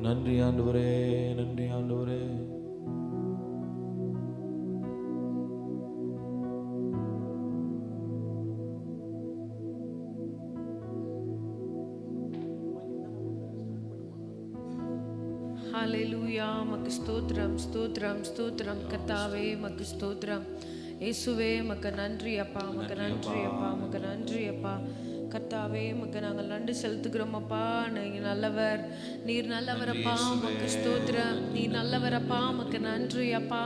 நன்றி ஆண்டவரே, நன்றி ஆண்டவரே. ஹல்லேலூயா. மக்கு ஸ்தோத்திரம், ஸ்தோத்திரம், ஸ்தோத்திரம். கர்த்தாவே மக்கு ஸ்தோத்திரம். இயேசுவே மக்கு நன்றி அப்பா, மக்கு நன்றி அப்பா, மக்கு நன்றி அப்பா. கர்த்தாவே மக்கு நாங்கள் நன்றி செலுத்துகிறோம் அப்பா. நீர் நல்லவர், நீர் நல்லவரப்பா, மக்கு ஸ்தோத்திரம். நீர் நல்லவரப்பா, மக்கு நன்றி அப்பா.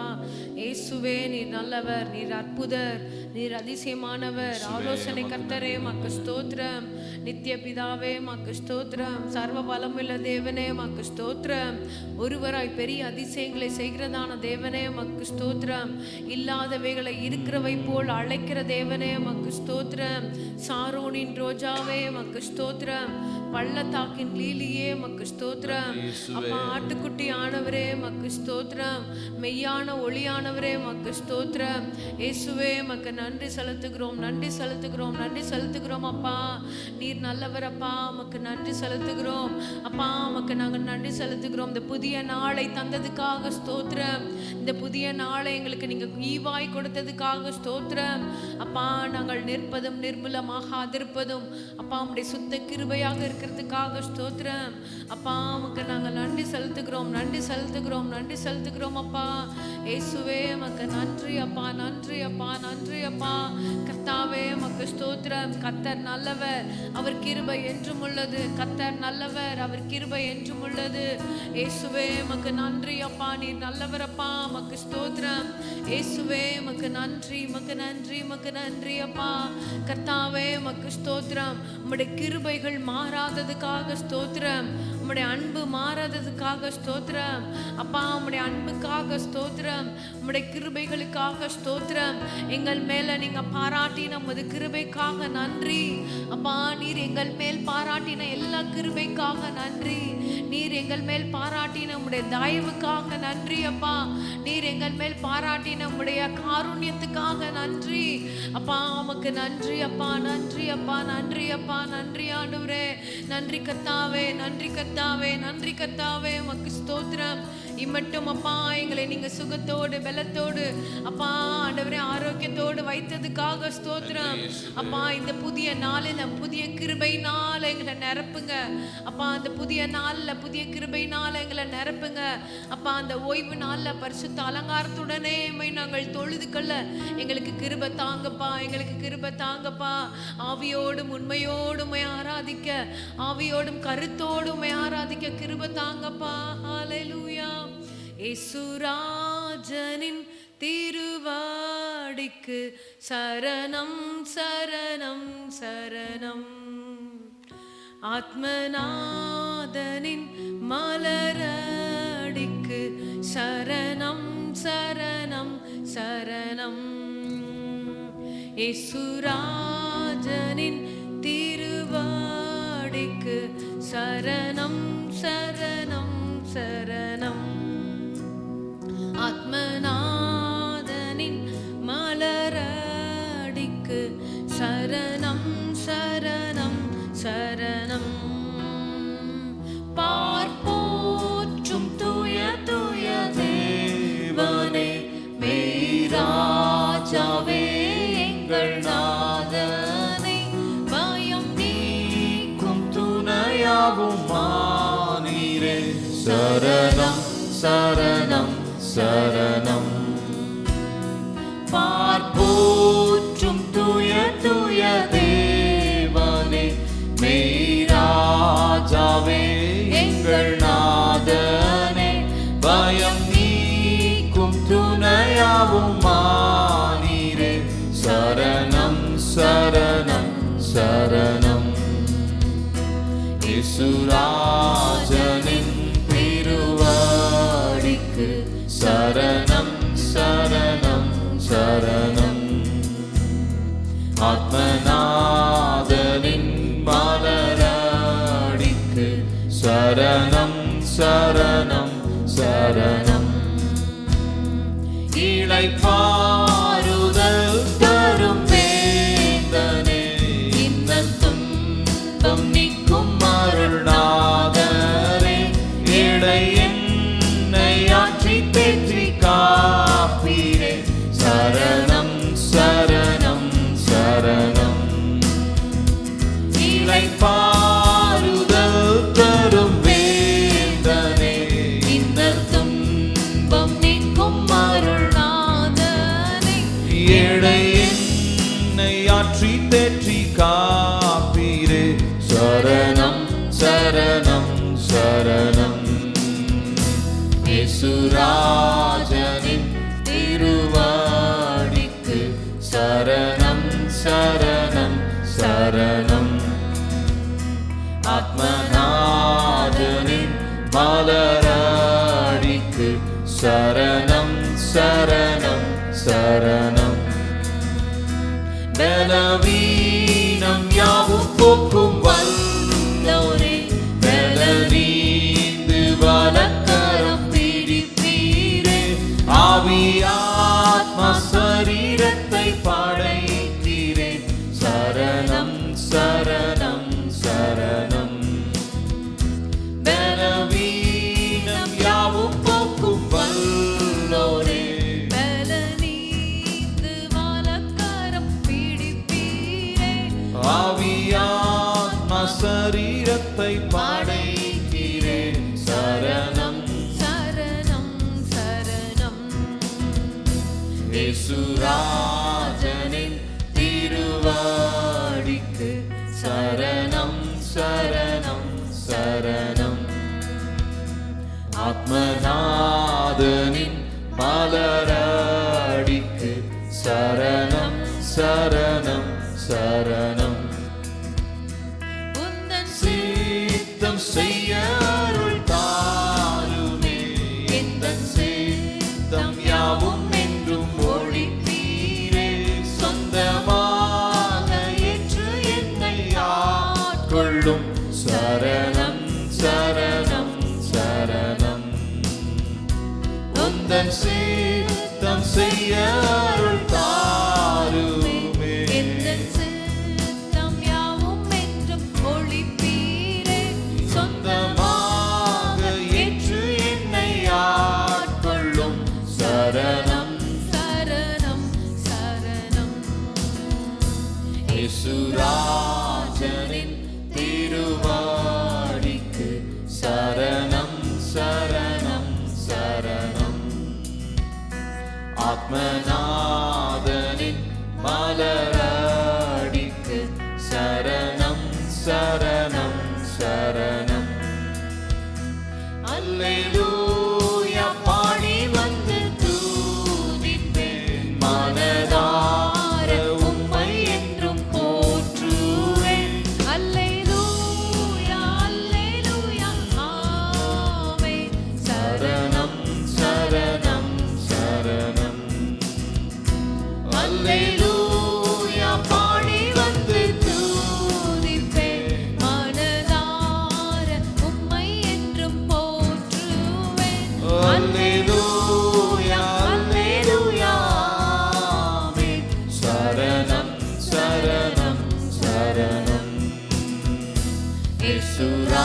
இயேசுவே நீர் நல்லவர், நீர் அற்புதர், நீர் அதிசயமானவர், ஆலோசனை கர்த்தரே மக்கு ஸ்தோத்திரம். நித்திய பிதாவே மக்கு ஸ்தோத்திரம். சர்வ பலமுள்ள தேவனே மக்கு ஸ்தோத்திரம். ஒருவராய் பெரிய அதிசயங்களை செய்கிறதான தேவனே மக்கு ஸ்தோத்திரம். இல்லாதவைகளை இருக்கிறவை போல் அழைக்கிற தேவனே மக்கு ஸ்தோத்திரம். சாரோனின் ரோஜாவே மக்கு ஸ்தோத்திரம். பள்ளத்தாக்கின் லீலியே மக்கு ஸ்தோத்திரம். அப்பா ஆட்டுக்குட்டி ஆனவரே மக்கு ஸ்தோத்திரம். மெய்யான ஒளியானவரே மக்கு ஸ்தோத்திரம். இயேசுவே மக்கு நன்றி செலுத்துகிறோம், நன்றி செலுத்துகிறோம், நன்றி செலுத்துகிறோம் அப்பா. நீர் நல்லவர் அப்பா, மக்கு நன்றி செலுத்துகிறோம் அப்பா. மக்கு நாங்கள் நன்றி செலுத்துகிறோம். இந்த புதிய நாளை தந்ததுக்காக ஸ்தோத்திரம். இந்த புதிய நாளை எங்களுக்கு நீங்க ஈவாய் கொடுத்ததுக்காக ஸ்தோத்திரம் அப்பா. நாங்கள் நிற்பதும் நிர்மூலமாக அதிர்ப்பதும் அப்பா உம்முடைய சுத்த கிருபையாக இருக்கிறதுக்காக ஸ்தோத்திரம் அப்பா. மக்கு நாங்கள் நன்றி செலுத்துகிறோம், நன்றி செலுத்துகிறோம், நன்றி செலுத்துகிறோம் அப்பா. இயேசுவே மக்கு நன்றி அப்பா, நன்றி அப்பா, நன்றி அப்பா. கர்த்தாவே மக்கு ஸ்தோத்திரம். கர்த்தர் நல்லவர், அவர் கிருபை என்றும் உள்ளது. கர்த்தர் நல்லவர், அவர் கிருபை என்றும் உள்ளது. இயேசுவே மக்கு நன்றி அப்பா, நீர் நல்லவர் அப்பா, மக்கு ஸ்தோத்திரம். இயேசுவே மக்கு நன்றி, மக்கு நன்றி, மக்கு நன்றி அப்பா. கர்த்தாவே மக்கு ஸ்தோத்திரம். உம்முடைய கிருபைகள் மாறாததுக்காக ஸ்தோத்திரம். உம்முடைய அன்பு மாறாததுக்காக ஸ்தோத்திரம் அப்பா. உம்முடைய அன்புக்காக ஸ்தோத்திரம், உம்முடைய கிருபைகளுக்காக ஸ்தோத்திரம். எங்கள் மேல நீங்க பாராட்டின நமது கிருபைக்காக நன்றி அப்பா. நீர் எங்கள் மேல் பாராட்டின எல்லா கிருபைக்காக நன்றி. நீர் எங்கள் மேல் பாராட்டின உம்முடைய தயவுக்காக நன்றி அப்பா. நீர் எங்கள் மேல் பாராட்டின உம்முடைய காருண்யத்துக்காக நன்றி அப்பா. உமக்கு நன்றி அப்பா, நன்றி அப்பா, நன்றி அப்பா, நன்றி ஆண்டவரே. நன்றி கர்த்தாவே, நன்றி கர்த்தாவே, நன்றி கர்த்தாவே. உமக்கு ஸ்தோத்திரம். இம்மட்டும் அப்பா எங்களை நீங்க சுகத்தோடு பலத்தோடு அப்பா ஆண்டவரே ஆரோக்கியத்தோடு வைத்ததுக்காக ஸ்தோத்திரம் அப்பா. இந்த புதிய நாளில் புதிய கிருபையினால எங்களை நிரப்புங்க அப்பா. அந்த புதிய நாளில் புதிய கிருபையினால எங்களை நிரப்புங்க அப்பா. அந்த ஓய்வு நாளில் பரிசுத்த அலங்காரத்துடனே நாங்கள் தொழுது கொள்ள எங்களுக்கு கிருபை தாங்கப்பா, எங்களுக்கு கிருபை தாங்கப்பா. ஆவியோடும் உண்மையோடும் ஆராதிக்க, ஆவியோடும் கருத்தோடும் ஆராதிக்க கிருபை தாங்கப்பா. ஹல்லேலூயா. இயேசுராஜனின் திருவாடிக்கு சரணம், சரணம், சரணம். ஆத்மநாதனின் மலரடிக்கு சரணம், சரணம், சரணம். இயேசுராஜனின் திருவாடிக்கு சரணம், சரணம், சரணம். ஆத்மநாதனின் மலரடிக்கு சரணம், சரணம், சரணம். பார்ப்போற்றும் தூய தூய தேவனே, மெய்ராஜாவே எங்கள் நாதனை, பயம் நீக்கும் துணையாவும் மானீரே. சரணம், சரணம், சரணம். பார்ப்போற்றும் தூய தூய தேவனே, மெய்ராஜாவே எங்கள் நாதனே, பயம் நீக்கும் துணையாவும் மானீரே. சரணம், சரணம், சரணம். இயேசுராஜனின் திருவாடிக்கு சரணம், சரணம், சரணம். ஆத்மநாதனின் மலரடிக்கு சரணம், சரணம், சரணம். இளைப்பாறுதல் தரும் வேந்தனே, இன்னல் துன்பம் நீக்கும் அருள்நாதரே, இளைப்பாறுதல் சரணம் இயேசுராஜனின் திருவடிக்கு சரணம் சரணம் சரணம் ஆத்மநாதனின் மலரடிக்கு சரணம் சரணம் சரணம் பலவீனம் யாவும் போக்கும் வல்லோரே பலனீந்து வலக்கரம் பிடிப்பீரே ஆவியாத்மா சரீரத்தை படைத்தீரே சரணம் சரணம் சரணம் பலவீனம் யாவும் போக்கும் வல்லோரே ஆவியாத்மா சரீரத்தை படைத்தீரே சரணம் சரணம் சரணம் இயேசுராஜனின் திருவடிக்கு சரணம் சரணம் சரணம் ஆத்மநாதனின் மலரடிக்கு சரணம் சரணம் சரணம் உந்தன் சித்தம் செய்ய அருள் தாருமே எந்தன் சித்தம் யாவும் என்றும் ஒழித்தீரே சொந்தமாக ஏற்று என்னை ஆட்கொள்ளும் சரணம் சரணம் சரணம் உந்தன் சித்தம் செய்ய அருள் தாருமே எந்தன் சித்தம் யாவும் என்றும் ஒழிப்பீரே சொந்தமாக ஏற்று என்னை ஆட்கொள்ளும் சரணம் சரணம் சரணம் இயேசுராஜனின் திருவடிக்கு சரணம் சரணம் சரணம் ஆத்மநாதனின் மலரடிக்கு சரணம் சரணம் சரணம் அல்லேலூயா பாடி வந்து தூதிப்பேன் மனதார உம்மை என்றும் போற்றுவேன் அல்லேலூயா அல்லேலூயா ஆமென் சரணம் சரணம் சரணம் அல்லேலூயா பாடி வந்து தூதிப்பேன் மனதார உம்மை என்றும் போற்றுவேன் அல்லேலூயா அல்லேலூயா ஆமென் சரணம் சரணம் சரணம்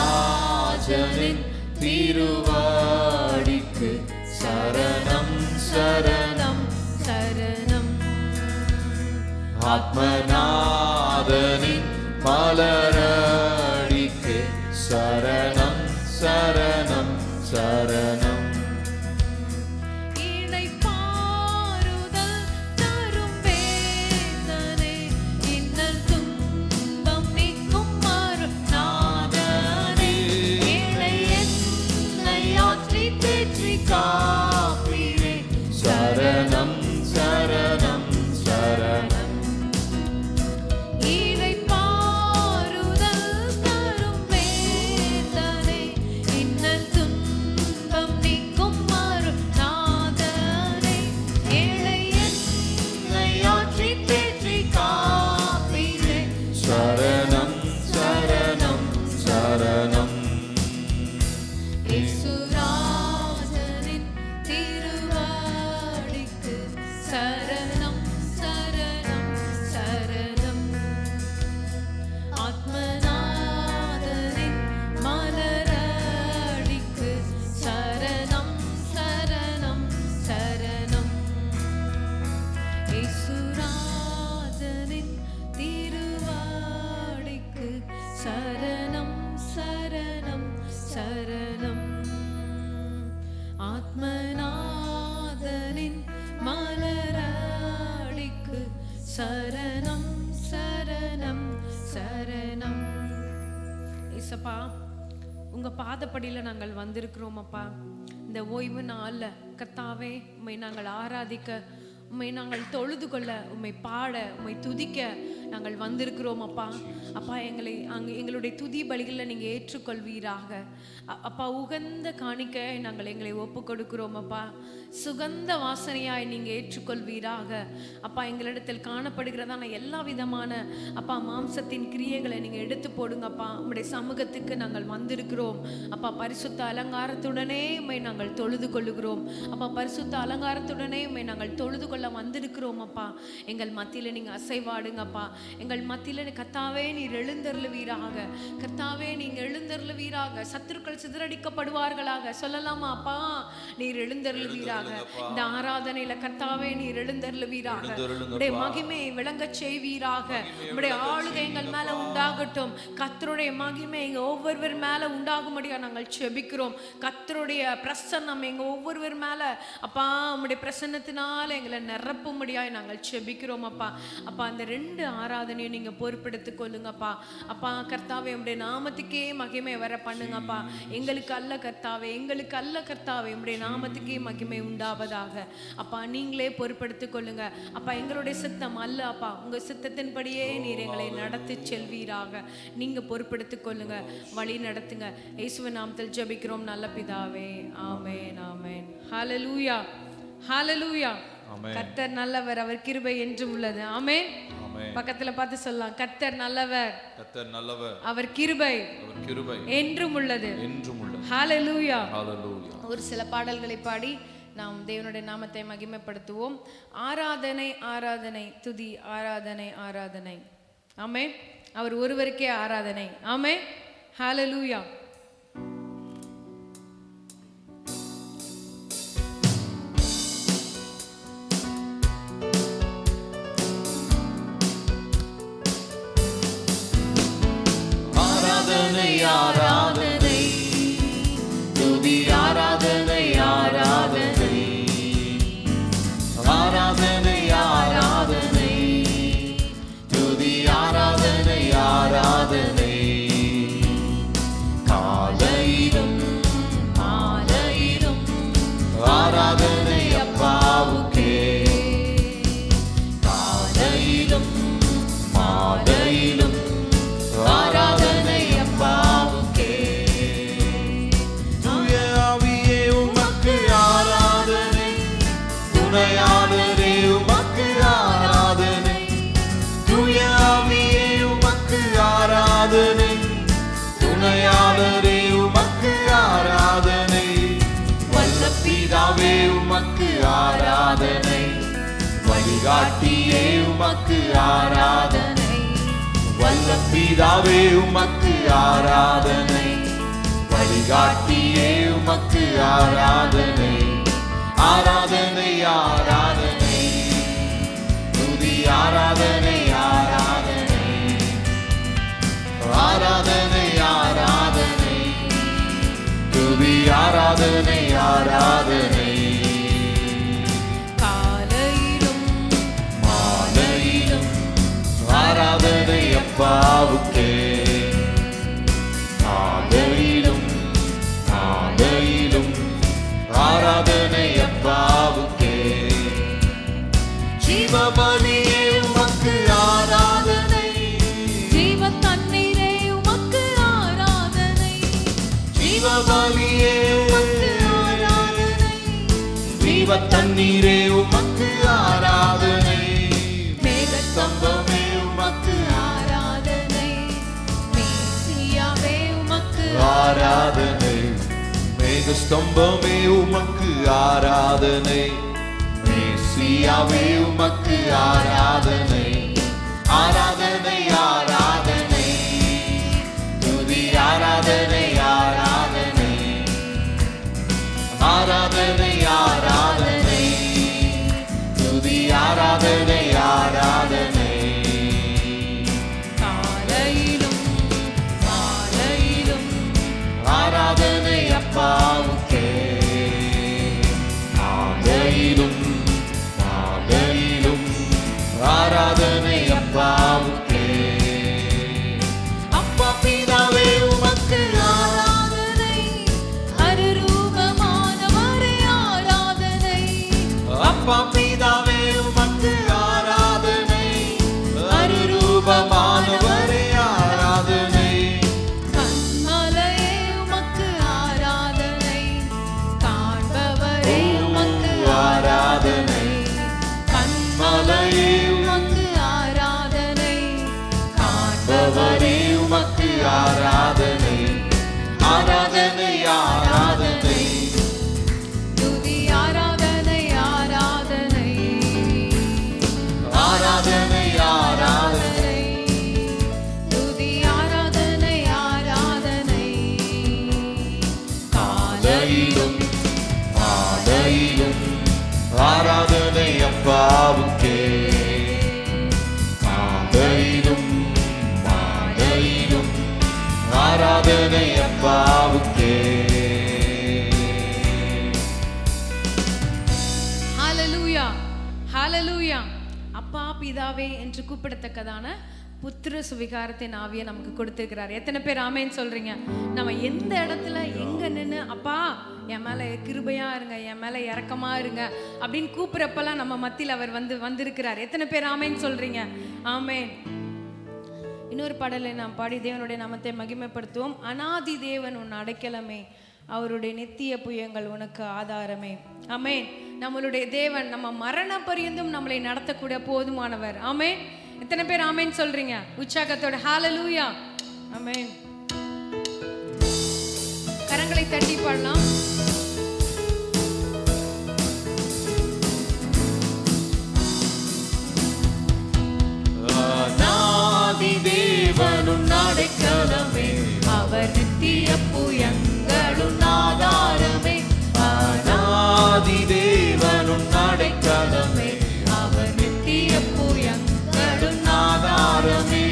இயேசுராஜனின் திருவடிக்கு சரணம் சரணம் சரணம் ஆத்மநாதனின் மலரடிக்கு சரணம் சரணம் சரணம் இளைப்பாறுதல் தரும் வேதனை இன்னல் துன்பம் நீக்கும் அருட்நாதனே இளை என்னை ஆற்றி தேற்றி காப்பீரே சரணம் சரணம் சரணம் இளைப்பாறுதல் தரும் வேதனை இன்னல் துன்பம் பாதப்படியில் நாங்கள் வந்திருக்கிறோம் அப்பா. இந்த ஓய்வு நாள்ல கர்த்தாவே உம்மை நாங்கள் ஆராதிக்க, உம்மை நாங்கள் தொழுது கொள்ள, உம்மை பாட, உம்மை துதிக்க நாங்கள் வந்திருக்கிறோம் அப்பா. அப்பா எங்களுடைய துதி பலிகளை நீங்கள் ஏற்றுக்கொள்வீராக அப்பா. உகந்த காணிக்க நாங்கள் எங்களை ஒப்பு கொடுக்கிறோம் அப்பா. சுகந்த வாசனையாய் நீங்கள் ஏற்றுக்கொள்வீராக அப்பா. எங்களிடத்தில் காணப்படுகிறதான எல்லா விதமான அப்பா மாம்சத்தின் கிரியைகளை நீங்கள் எடுத்து போடுங்கப்பா. உம்முடைய சமூகத்துக்கு நாங்கள் வந்திருக்கிறோம் அப்பா. பரிசுத்த அலங்காரத்துடனே உம்மை நாங்கள் தொழுது கொள்ளுகிறோம் அப்பா. பரிசுத்த அலங்காரத்துடனே உம்மை நாங்கள் தொழுது கொள்ள வந்திருக்கிறோம் அப்பா. எங்கள் மத்தியில் நீங்கள் அசைவாடுங்கப்பா. எங்கள் மத்தியில் கர்த்தாவே நீர் எழுந்தருளுவீராக. கர்த்தாவே நீங்கள் எழுந்தருளுவீராக. சத்துருக்கள் சிதறடிக்கப்படுவார்களாக. சொல்லலாமா அப்பா? நீர் எழுந்தருளுவீராக. இந்த ஆராதனையில கர்த்தாவே நீர் எழுந்தருளுவீராக. உம்முடைய மகிமையை விளங்க செய்வீராக. உம்முடைய ஆளுகை எங்கள் மேல உண்டாகட்டும். கர்த்தருடைய மகிமை எங்க ஒவ்வொருவர் மேல உண்டாகும்படியா நாங்கள் செபிக்கிறோம். கர்த்தருடைய பிரசன்னம் எங்க ஒவ்வொருவர் மேல அப்பா உம்முடைய பிரசன்னத்தினால எங்களை நிரப்பும்படியாய் நாங்கள் செபிக்கிறோம் அப்பா. அப்பா அந்த 2 ஆராதனையும் நீங்க பொறுப்பெடுத்துக் கொள்ளுங்கப்பா. அப்பா கர்த்தாவே உம்முடைய நாமத்துக்கே மகிமை வர பண்ணுங்கப்பா. எங்களுக்கு அல்ல கர்த்தாவே, எங்களுக்கு அல்ல கர்த்தாவே, உம்முடைய நாமத்துக்கே மகிமை உண்டாவதாக அப்பா. நீங்களே பொறுப்பெடுத்துக் கொள்ளுங்க அப்பா. எங்களுடைய சித்தம் அல்ல அப்பா, உங்க சித்தத்தின்படியே நீர் எங்களை நடத்தி செல்வீராக. நீங்க பொறுப்பெடுத்துக் கொள்ளுங்க, வழி நடத்துங்க. இயேசுவின் நாமத்தில் ஜெபிக்கிறோம் நல்ல பிதாவே, ஆமென் ஆமென். ஹல்லேலூயா ஹல்லேலூயா. கர்த்தர் நல்லவர், அவர் கிருபை என்றும் உள்ளது. ஆமென். பக்கத்துல பார்த்து சொல்லலாம், கர்த்தர் நல்லவர், கர்த்தர் நல்லவர், அவர் கிருபை என்றும் உள்ளது. ஹல்லேலூயா ஹல்லேலூயா. ஒரு சில பாடல்களை பாடி நாம் தேவனுடைய நாமத்தை மகிமைப்படுத்துவோம். ஆராதனை ஆராதனை துதி, ஆராதனை ஆராதனை. ஆமென். அவர் ஒருவருக்கே ஆராதனை. ஆமென். ஹல்லேலூயா. ஆராதனை துதி, ஆராதனை ஆராதனை, ஆராதனை ஆராதனை துதி, ஆராதனை ஆராதனை. காலையிலும் மாலையிலும் ஆராதனை அப்பாவுக்கே. காலையிலும் மாலையிலும் ஆராதனை அப்பாவுக்கே. தூய ஆவியே உமக்கு ஆராதனை, துணையாளரே உமக்கு ஆராதனை. தூய ஆவியே உமக்கு ஆராதனை, துணையாளரே உமக்கு ஆராதனை. வல்ல பிதாவே உமக்கு ஆராதனை, வழிகாட்டியே உமக்கு ஆராதனை. வல்ல பிதாவே உமக்கு ஆராதனை, வழிகாட்டியே உமக்கு ஆராதனை. ஆராதனை ஆராதனை துதி, ஆராதனை ஆராதனை, ஆராதனை ஆராதனை துதி, ஆராதனை ஆராதனை. காலையிலும் மாலையிலும் ஆராதனை அப்பாவுக்கே. காலையிலும் மாலையிலும் ஆராதனை அப்பாவுக்கே. ஜீவபலியே உமக்கு ஆராதனை, ஜீவ தண்ணீரே உமக்கு ஆராதனை. ஜீவபலியே உமக்கு ஆராதனை, ஜீவ தண்ணீரே உமக்கு ஆராதனை. மேகஸ்தம்பமே உமக்கு ஆராதனை, மேசியாவே உமக்கு ஆராதனை. மேகஸ்தம்பமே உமக்கு ஆராதனை, மேசியாவே உமக்கு ஆராதனை. ஆராதனை ஆராதனை துதி, ஆராதனை ஆராதனை, ஆராதனை ஆராதனை துதி, ஆராதனை ஆராதனை. காலையிலும் மாலையிலும் ஆராதனை அப்பாவுக்கே. காலையிலும் மாலையிலும் ஆராதனை அப்பாவுக்கே. அப்பாவுக்கே. ஹalleluya ஹalleluya. அப்பா பிதாவே என்று கூப்பிடத்தக்கதான புத்திர சுவிகாரத்தின் ஆவியை நமக்கு கொடுத்திருக்கிறார். எத்தனை பேர் ஆமேன்னு சொல்றீங்க? நம்ம எந்த இடத்துல எங்க நின்று அப்பா என் மேல கிருபையா இருங்க, என் மேல இரக்கமா இருங்க அப்படின்னு கூப்பிடுறப்பெல்லாம் நம்ம மத்தியில் அவர் வந்திருக்கிறார். எத்தனை பேர் ஆமேன்னு சொல்றீங்க? ஆமேன். இன்னொரு பாடலை நாம் பாடி தேவனுடைய நாமத்தை மகிமைப்படுத்துவோம். அநாதி தேவன் உன் அடைக்கலமே, அவருடைய நித்திய புயங்கள் உனக்கு ஆதாரமே. ஆமேன். நம்மளுடைய தேவன் நம்ம மரண பரியந்தும் நம்மளை நடத்தக்கூடிய போதுமானவர். ஆமேன். எத்தனை பேர் ஆமேன் சொல்றீங்க? உற்சாகத்தோட ஹalleluya. ஆமேன். கரங்களை தட்டி பாடலாம். அநாதி தேவனும் அடைக்கலமே, அவர் நித்திய புயங்களும் ஆதாரமே. அநாதி தேவனும் அடைக்கலமே, அவர் நித்திய புயங்களும் ஆதாரமே.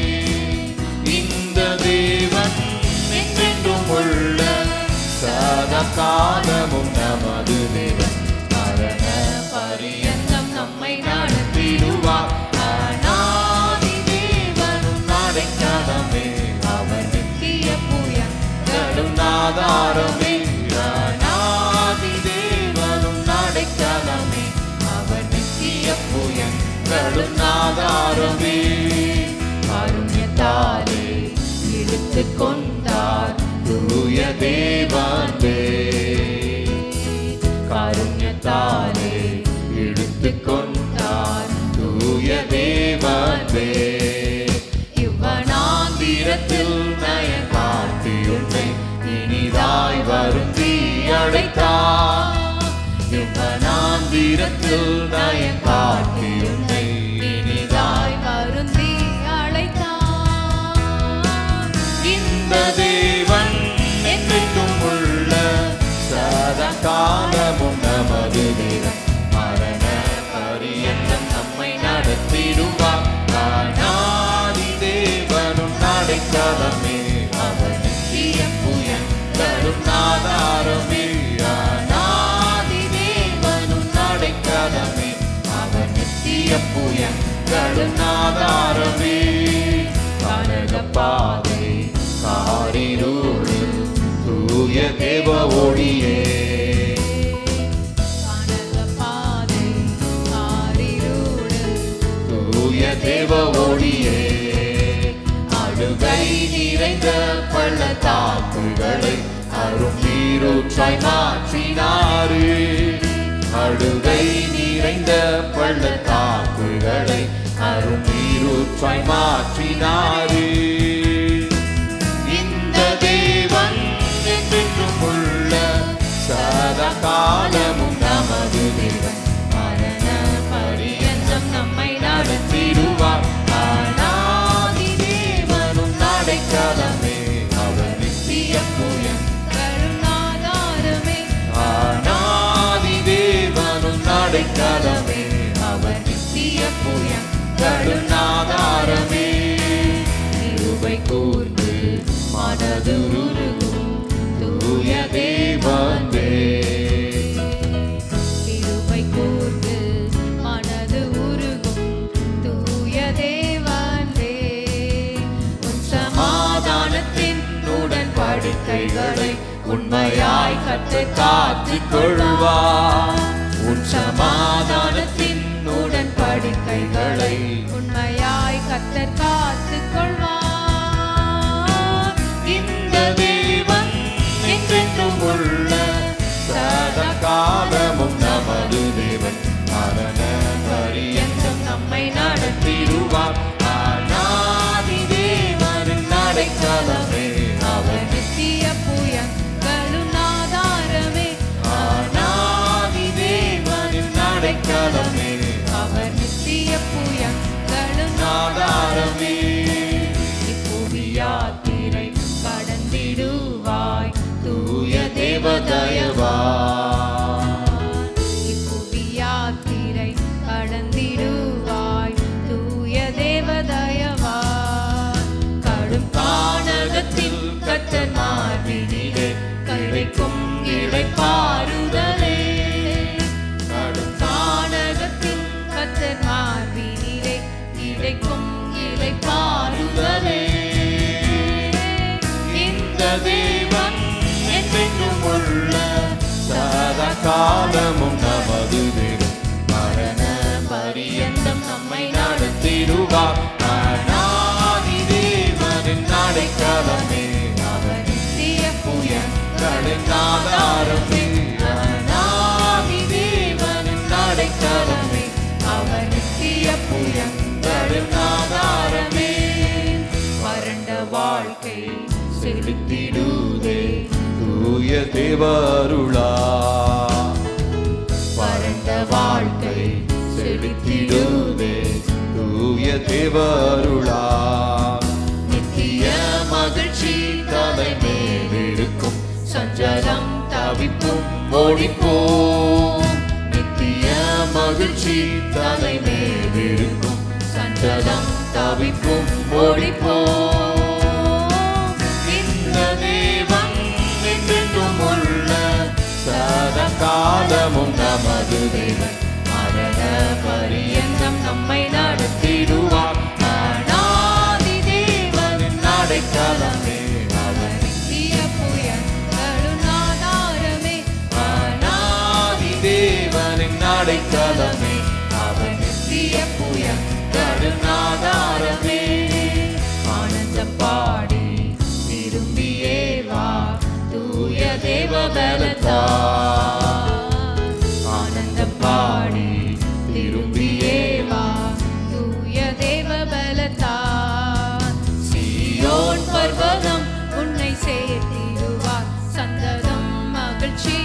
இந்த தேவன் என்றென்றும் உள்ள சதா காலமும் நமது தேவன். மரண பரியந்தம் நம்மை நடத்திடுவார். அநாதி தேவனும் அடைக்கலமே, அவர் நித்திய புயங்களும் ஆதாரமே. அநாதி தேவனும் அடைக்கலமே, அவர் நித்திய புயங்களும் ஆதாரமே. காருண்யத்தாலே இழுத்து கொண்டார் தூய தேவனே, காருண்யத்தாலே இழுத்து கொண்டார் தூய தேவனே. இவ்வனாந்திரத்தில் நயன் காட்டி உன்னை இனிதாய் வருந்தி அழைத்தார். இவ்வனாந்திரத்தில் நயன் காட்டி உன்னை இனிதாய் வருந்தி அழைத்தார். இந்த தேவன் என்றென்றும் உள்ள சதா காலமும் நமது தேவன். மரண பரியந்தம் நம்மை நடத்திடுவார். அநாதி தேவனும் அடைக்கலமே, அவர் நித்திய புயங்களும் ஆதாரமே. அநாதி தேவனும் அடைக்கலமே, அவர் நித்திய புயங்களும் ஆதாரமே. கனக பாதை காரிருள் தூய தேவ ஒளியே, கனக பாதை காரிருள் தூய தேவ ஒளியே. அழுகை நிறைந்த பள்ளத்தாக்குகளை அரும் நீரூற்றாய் மாற்றினாரு. அழுகை நிறைந்த பள்ளத்தாக்குகளை அரும் நீரூற்றாய் மாற்றினாரு. இந்த தேவன் என்றென்றும் உள்ள சதா காலமும் நமது தேவன். மரண பரியந்தம் நம்மை நடத்திடுவார். அநாதி தேவனும் அடைக்கலமே, அவர் நித்திய புயங்களும் ஆதாரமே. அநாதி தேவனும் அடைக்கலமே, அவர் நித்திய புயங்களும் ஆதாரமே. கிருபை கூர்ந்து மனதுருகும் தூய தேவனே, கிருபை கூர்ந்து மனது உருகும் தூய தேவனே. உன் சமாதானத்தின் உடன்படிக்கைகளை உண்மையாய் கற்றுக் காத்துக் கொள்வார். உன் சமாதானத்தின் உடன்படிக்கைகளை உண்மையாய் கர்த்தர் காத்துக் கொள்வார். இந்த தேவன் என்றென்றும் உள்ள சதா காலமும் நமது தேவன். மரண பரியந்தம் நம்மை நடத்திடுவார். அநாதி தேவனின் அடைக்கலமே, அவர் நித்திய புயங்களும் ஆதாரமே. அநாதி தேவனின் அடைக்கலமே, அவர் நித்திய புயங்களும் ஆதாரமே. புவி யாத்திரை கடந்திடுவாய் தூய தேவத காலமும் நமது தேவன் மரண பரியந்தம் நம்மை நடத்திடுவார். அநாதி தேவனின் அடைக்கலமே அவர் நித்திய புயங்களின் ஆதாரமே. அநாதி தேவனின் அடைக்கலமே அவர் நித்திய புயங்களின் ஆதாரமே. வறண்ட வாழ்க்கை செலுத்திடுதே தூய தேவருளா. வறண்ட வாழ்க்கை செலுத்திடுதே தூய தேவருளா. நித்திய மகிழ்ச்சி தலைமேல் இருக்கும் சஞ்சலம் தவிப்பும் ஓடிப்போம். நித்திய மகிழ்ச்சி தலைமேல் இருக்கும் சஞ்சலம் தவிப்பும் ஓடிப்போம். இந்த தேவன் என்றென்றும் உள்ள சதா காலமும் நமது தேவன் மரண பரியந்தம் நம்மை நடத்திடுவார். அநாதி தேவனின் அடைக்கலமே அவர் நித்திய புயங்களும் ஆதாரமே. அநாதி தேவனின் அடைக்கலமே அவர் நித்திய புயங்களும் ஆதாரமே. ஆனந்தம் பாடி திரும்பியே வா தூய தேவ பலத்தா. ஆனந்தம் பாடி திரும்பியே வா தூய தேவ பலத்தா. சீயோன் பர்வதம் உன்னை சேர்த்திடுவார் சந்ததம் மகிழ்ச்சி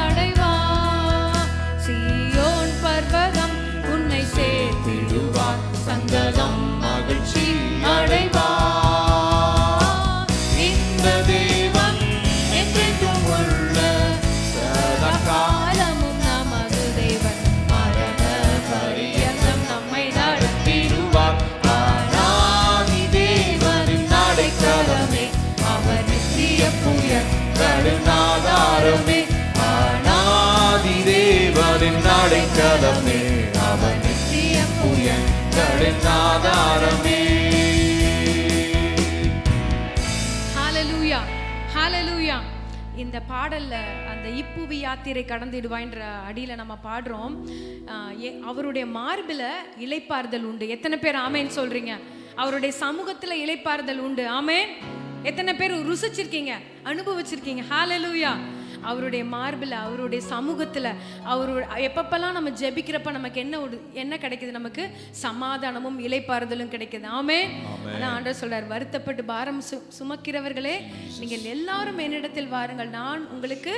அடைவார். சீயோன் பர்வதம் உன்னை சேர்த்திடுவார் சந்ததம் மகிழ்ச்சி அடைவார். இந்த தேவன் என்றென்றும் உள்ள சதா காலமும் நமது தேவன் மரண பரியந்தம் நம்மை நடத்திடுவார். அநாதி தேவனின் அடைக்கலமே அவர் நித்திய புயங்களின் ஆதாரமே. அநாதி தேவனின் அடைக்கலமே அவர் நித்திய புயங்களின் ஆதாரமே. ஹalleluya ஹalleluya. இந்த பாடல்ல அந்த இப்புவி யாத்திரை கடந்திடுவாய்ன்ற அடியில நம்ம பாடுறோம். அவருடைய மார்பில இளைப்பாறுதல் உண்டு. எத்தனை பேர் ஆமேன் சொல்றீங்க? அவருடைய சமூகத்துல இளைப்பாறுதல் உண்டு. ஆமேன். எத்தனை பேர் ருசிச்சிருக்கீங்க, அனுபவிச்சிருக்கீங்க? ஹalleluya. அவருடைய மார்பில், அவருடைய சமூகத்தில், எப்பப்பெல்லாம் நம்ம ஜெபிக்கிறப்ப நமக்கு என்ன கிடைக்குது? நமக்கு சமாதானமும் இளைப்பாறுதலும் கிடைக்குது. ஆமென். ஆனால் ஆண்டவர் சொல்றார், வருத்தப்பட்டு பாரம் சுமக்கிறவர்களே நீங்கள் எல்லாரும் என்னிடத்தில் வாருங்கள், நான் உங்களுக்கு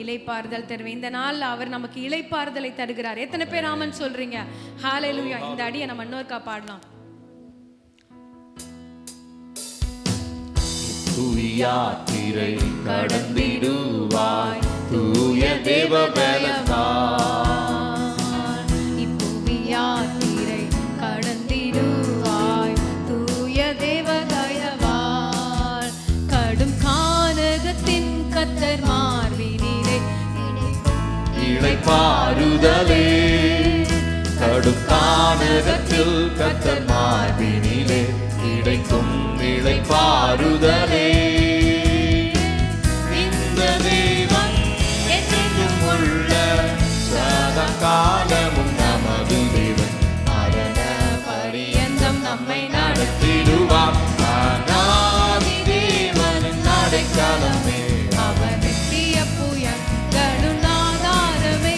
இளைப்பாறுதல் தருவேன். இந்த நாள் அவர் நமக்கு இளைப்பாறுதலை தருகிறார். எத்தனை பேர் ஆமென் சொல்றீங்க? ஹalleluya. இந்த அடியை நம்ம இன்னொருக்கா பாடலாம். யாத்திரை கடந்திடுவாய் தூய தேவ பலத்தால். இப்புவி யாத்திரை கடந்திடுவாய் தூய தேவ தயவால். கடும் கானகத்தின் கத்தர் மார்பினிலே இளைப்பாறுதலே. கடும் கானகத்தில் கத்தர் மார்பினிலே கிடைக்கும் இளைப்பாறுதலே. இந்த தேவன் என்றென்றும் உள்ள சதா காலமும் நமது தேவன் மரண பரியந்தம் நம்மை நடத்திடுவார். அநாதி தேவனின் அடைக்கலமே அவர் நித்திய புயங்களும் ஆதாரமே.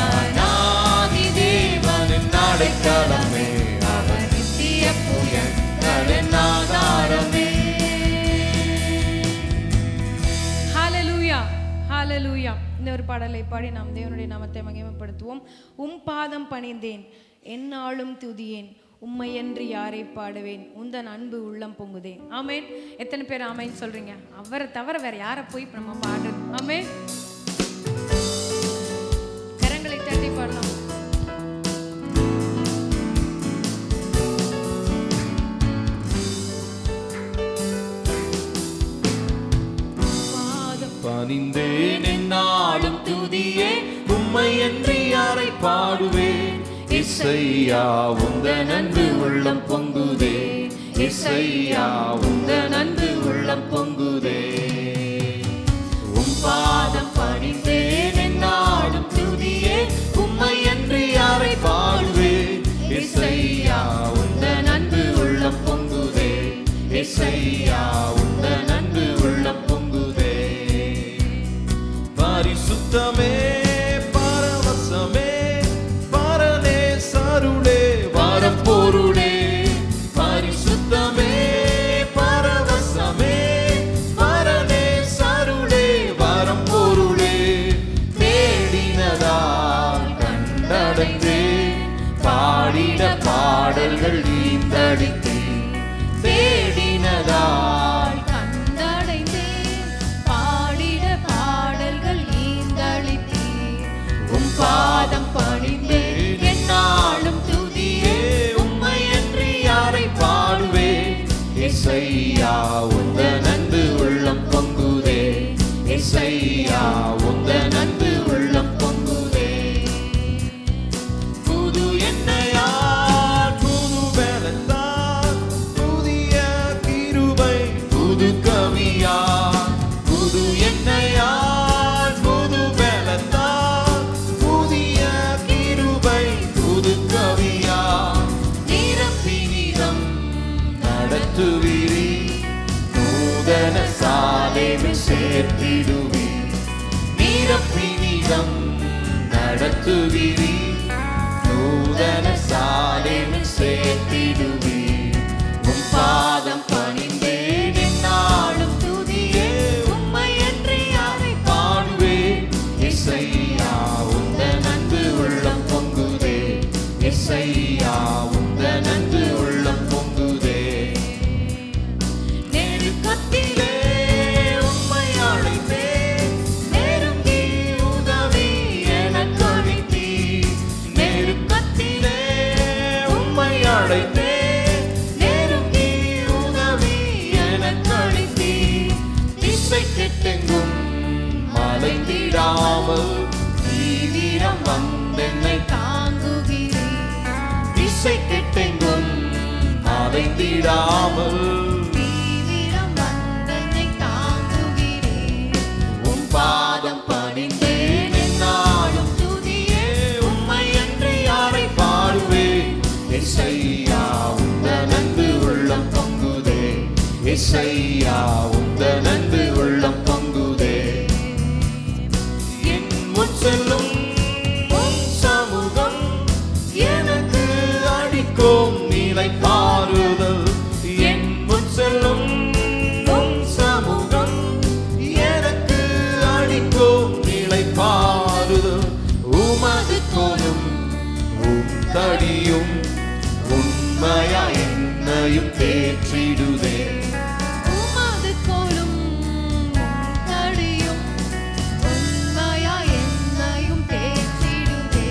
அநாதி தேவனின் அடைக்கலமே அவர் நித்திய புயங்களின் ஆதாரமே. ஹalleluya ஹalleluya. இந்த ஒரு பாடலை பாடி நாம் தேவனுடைய நாமத்தை மகிமைப்படுத்துவோம். பாதம் பணிந்தேன் என்னாலும் துதியேன், உம்மையன்றி யாரை பாடுவேன், உந்தன் அன்பு உள்ளம் பொங்குதே. ஆமேன். எத்தனை பேர் ஆமேன் சொல்றீங்க? அவரை தவிர வேற யாரை போய் நம்ம பாடுறது? ஆமேன். கரங்களை தட்டி பாடலாம். பணிந்தேன் என்னாலும் துதியே, உம்மையன்றி யாரை பாடுவேன். இசையா உந்தன் அன்பு உள்ளம் பொங்குதே, இசையா உந்தன் அன்பு உள்ளம் பொங்குதே. பாதம் பணிந்தேன் என்னாலும் பரிசுத்தமே பரவசமே பரனே சருளே வரப்பொருளே பரிசுத்தமே பரவசமே பரனே சருளே வரப்பொருளே தேடினதால் கண்டடைந்தே பாடிட பாடல்கள் ஈந்தடித்தே தேடினதால் கண்டடைந்தேன் பாடிட பாடல்கள் ஈந்தளித்தீர் உம் பாதம் பணிந்தேன் என்னாலும் துதியே உம்மை என்று யாரை பாடுவேன் இசையா உந்த நன்று உள்ளம் பொங்குதே இசையா உந்த நன்று உள்ளம் பொங்குதே புது எண்ணெயால் புது பலத்தால் புதிய கிருபை புது கவியா புது எண்ணெயால் புது பலத்தால் புதிய கிருபை புது கவியா நிரப்பினிதம் நடத்துவிரி நூதன சாலைவில் சேர்த்திடுவி நிரப்பினிதம் நடத்துவிரி நூதன சாலைவில் சேர்த்திடுவி உம் பாதம் பணிந்தேன் என்னாலும் துதியே உம்மை என்று யாரை பாடுவேன் இசையா உந்த நன்று உள்ளம் பொங்குதே இசையா உந்த நன்று உள்ளம் பொங்குதே நெருக்கத்திலே உம்மை அழைத்தேன் நெருங்கி உதவி எனக் கழித்தீர் நெருக்கத்திலே உம்மை அழைத்தேன் நெருங்கி உதவி எனக் கழித்தீர் திசை கெட்டெங்கும் மலைந்திடாமல் தீவிரம் வந்தென்னை தாங்குகிறீர் திசை கெட்டெங்கும் மலைந்திடாமல் தீவிரம் வந்தனை தாங்குகிறீர் உம் பாதம் பணிந்தேன் என்னாலும் துதியே உம்மை என்று யாரை பாடுவேன் இசையா உந்த நன்று உள்ளம் பொங்குதே இசையா உந்த நன்று உள்ளம் பொங்குதே என் முன் செல்லும் உம் சமூகம் எனக்கு அடிக்கும் நிலை பாருதல் என் முன் செல்லும் உம் சமூகம் எனக்கு அடிக்கும் நிலை பாருதல் உமது கோலும் உம் தடியும் உண்மையா என்னையும் தேற்றிடுதே உமது கோலும் தடியும் உண்மையா என்னையும் தேற்றிடுவே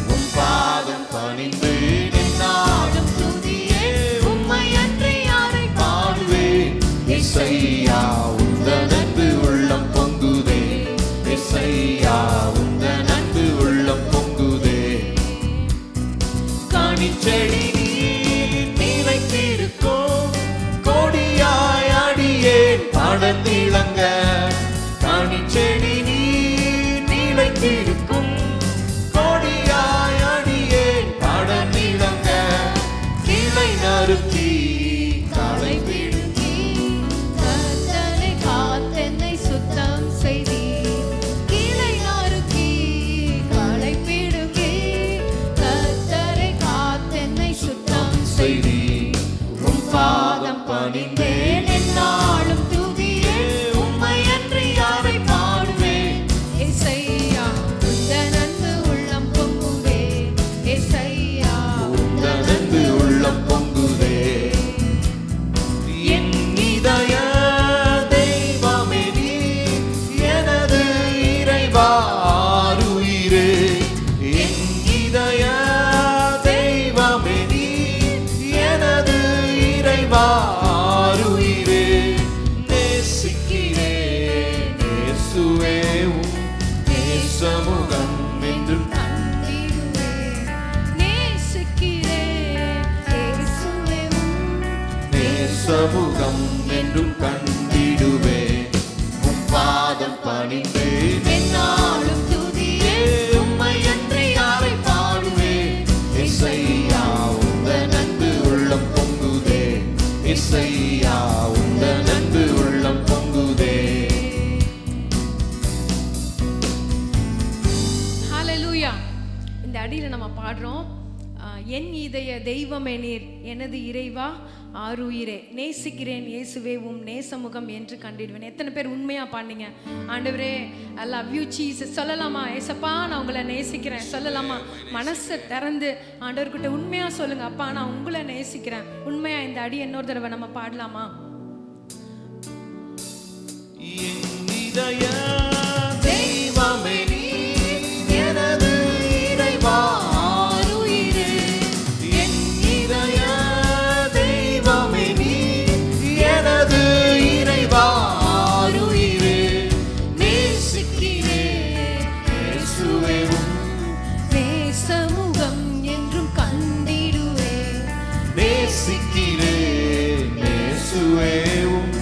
உம் பாதம் பணிந்தேன் என்னாலும் துதியே உம்மை அன்றி யாரை பாடுவேன் இசையா உந்த நன்று உள்ளம் பொங்குதே இசையா உந்த நன்று உள்ளம் பொங்குதே கனிச்செடி நீர் நிலைத்திருக்கும் கொடியாய் அடியேன் படர்ந்திளங்க கனிச்செடி நீர் நிலைத்திருக்கும் கொடியாய் அடியேன் படர்ந்திளங்க கிளை நறுக்கி களை பிடுங்கி கர்த்தனை காத்தென்னை சுத்தம் செய்தீர் கிளை நறுக்கி களை பிடுங்கி கர்த்தரை காத்தென்னை சுத்தம் செய்தி உம் பாதம் பணிந்தேன் என்னாலும் துதியே உம்மை அன்றி யாரை பாடுவேன் இசையா உந்த நன்று உள்ளம் பொங்குதே இசையா உந்த நன்று உள்ளம் பொங்குதே என் இதய தெய்வமே நீர் எனது இறைவா ஆருயிரே என் இதய தெய்வமே நீர் எனது இறைவா ஆருயிரே நேசிக்கிறேன் இயேசுவே உம் நேசமுகம் என்றும் கண்டிடுவே நேசிக்கிறேன் இயேசுவே நேசமுகம் என்றும் கண்டிடுவே உம் பாதம் பணிந்தேன் என்னாலும் துதியே உம்மை அன்றி யாரை பாடுவேன் இசையா உந்த நன்று உள்ளம் பொங்குதே இசையா உந்த நன்று உள்ளம் பொங்குதே இந்த அடியில் நம்ம பாடுறோம், என் இதய தெய்வமே நீர், எனது இறைவா ஆருயிரே, நேசிக்கிறேன் இயேசுவே உம் நேசமுகம் என்று கண்டிடுவேன். எத்தனை பேர் உண்மையா பாடுனீங்க? ஆண்டவரே ஐ லவ் யூ ஜீசஸ் சொல்லலாமா? ஏசப்பா நான் உங்களை நேசிக்கிறேன் சொல்லலாமா? மனசை திறந்து ஆண்டவர்கிட்ட உண்மையா சொல்லுங்க, அப்பா நான் உங்களை நேசிக்கிறேன். உண்மையா இந்த அடி இன்னொரு தடவை நம்ம பாடலாமா? தெய்வமே நீர், எனது இறைவா ஆருயிரே. என் இதய தெய்வமே நீர், எனது இறைவா ஆருயிரே. நேசிக்கிறேன் இயேசுவே உம் நேசமுகம் என்றும் கண்டிடுவேன். நேசிக்கிறேன் இயேசுவே உம்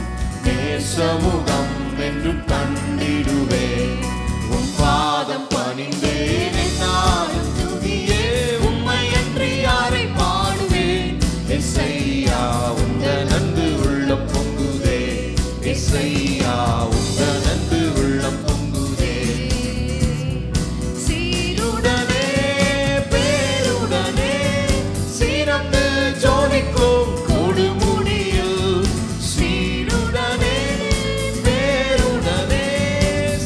நேசமுகம் என்றும் கண்டிடுவே. உம் பாதம் பணிந்தேன் என்னாலும் துதியே, உம்மை அன்றி யாரை பாடுவேன். எஸ்ஐயா உந்தன் அன்பு உள்ளம் பொங்குதே, எஸ்ஐயா உந்தன் அன்பு உள்ளம் பொங்குதே. சீருடனே பேருடனே சிறந்து ஜோதிக்கும் கொடுமுடியில், சீருடனே பேருடனே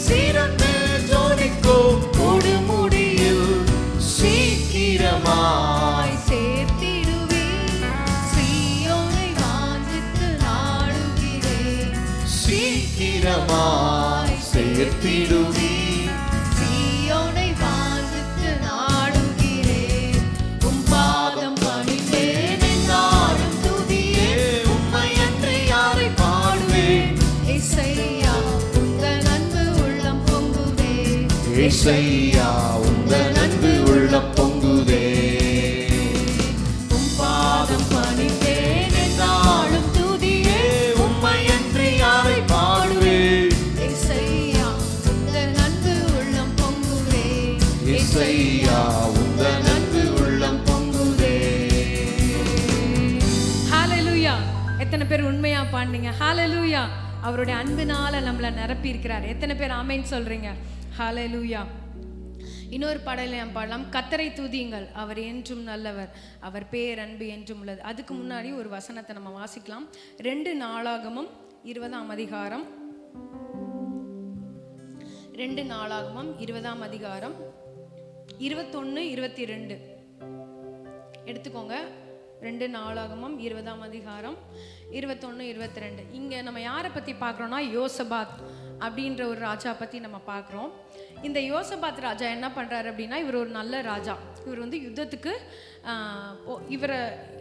சிறந்து ஜோதிக்கும் கொடுமுடியில், சீக்கிரமாய் சேர்த்திடுவேன் சீயோனை வாஞ்சித்து நாடுகிறேன். சீக்கிரமாய் சேர்த்திடுவீர் சீயோனை வாஞ்சித்து நாடுகிறேன். உம் பாதம் பணிந்தேன் என்னாலும் துதியே, உம்மை அன்றி யாரை பாடுவேன். இசையா உந்தன் அன்பு உள்ளம் பொங்குதே. இசையா உந்தன் அன்பு உள்ளம் பொங்குதே. உம் பாதம் பணிந்தேன் என்னாலும் துதியே, உம்மை அன்றி யாரை பாடுவேன். இசையா உந்தன் அன்பு உள்ளம் பொங்குதே. இசையா உந்தன் அன்பு உள்ளம் பொங்குதே. ஹalleluya. எத்தனை பேர் உண்மையா பாடுனீங்க? ஹalleluya. அவருடைய அன்பினால நம்மளை நிரப்பி இருக்கிறார். எத்தனை பேர் ஆமென் சொல்றீங்க? ஹalleluya. இன்னொரு பாடலை நாம் பாடலாம், கர்த்தரை துதியுங்கள் அவர் என்றும் நல்லவர், அவர் பேர் அன்பு என்றும் உள்ளது. அதுக்கு முன்னாடி ஒரு வசனத்தை நம்ம வாசிக்கலாம். 2 நாளாகமம் 20ஆம் அதிகாரம், 2 நாளாகமம் 20ஆம் அதிகாரம் 21 22 எடுத்துக்கோங்க. 2 நாளாகமம் 20ஆம் அதிகாரம் 21 22. இங்கே நம்ம யாரை பற்றி பார்க்குறோன்னா, யோசபாத் அப்படின்ற ஒரு ராஜா பற்றி நம்ம பார்க்குறோம். இந்த யோசபாத் ராஜா என்ன பண்ணுறாரு அப்படின்னா, இவர் ஒரு நல்ல ராஜா. இவர் வந்து யுத்தத்துக்கு இவரை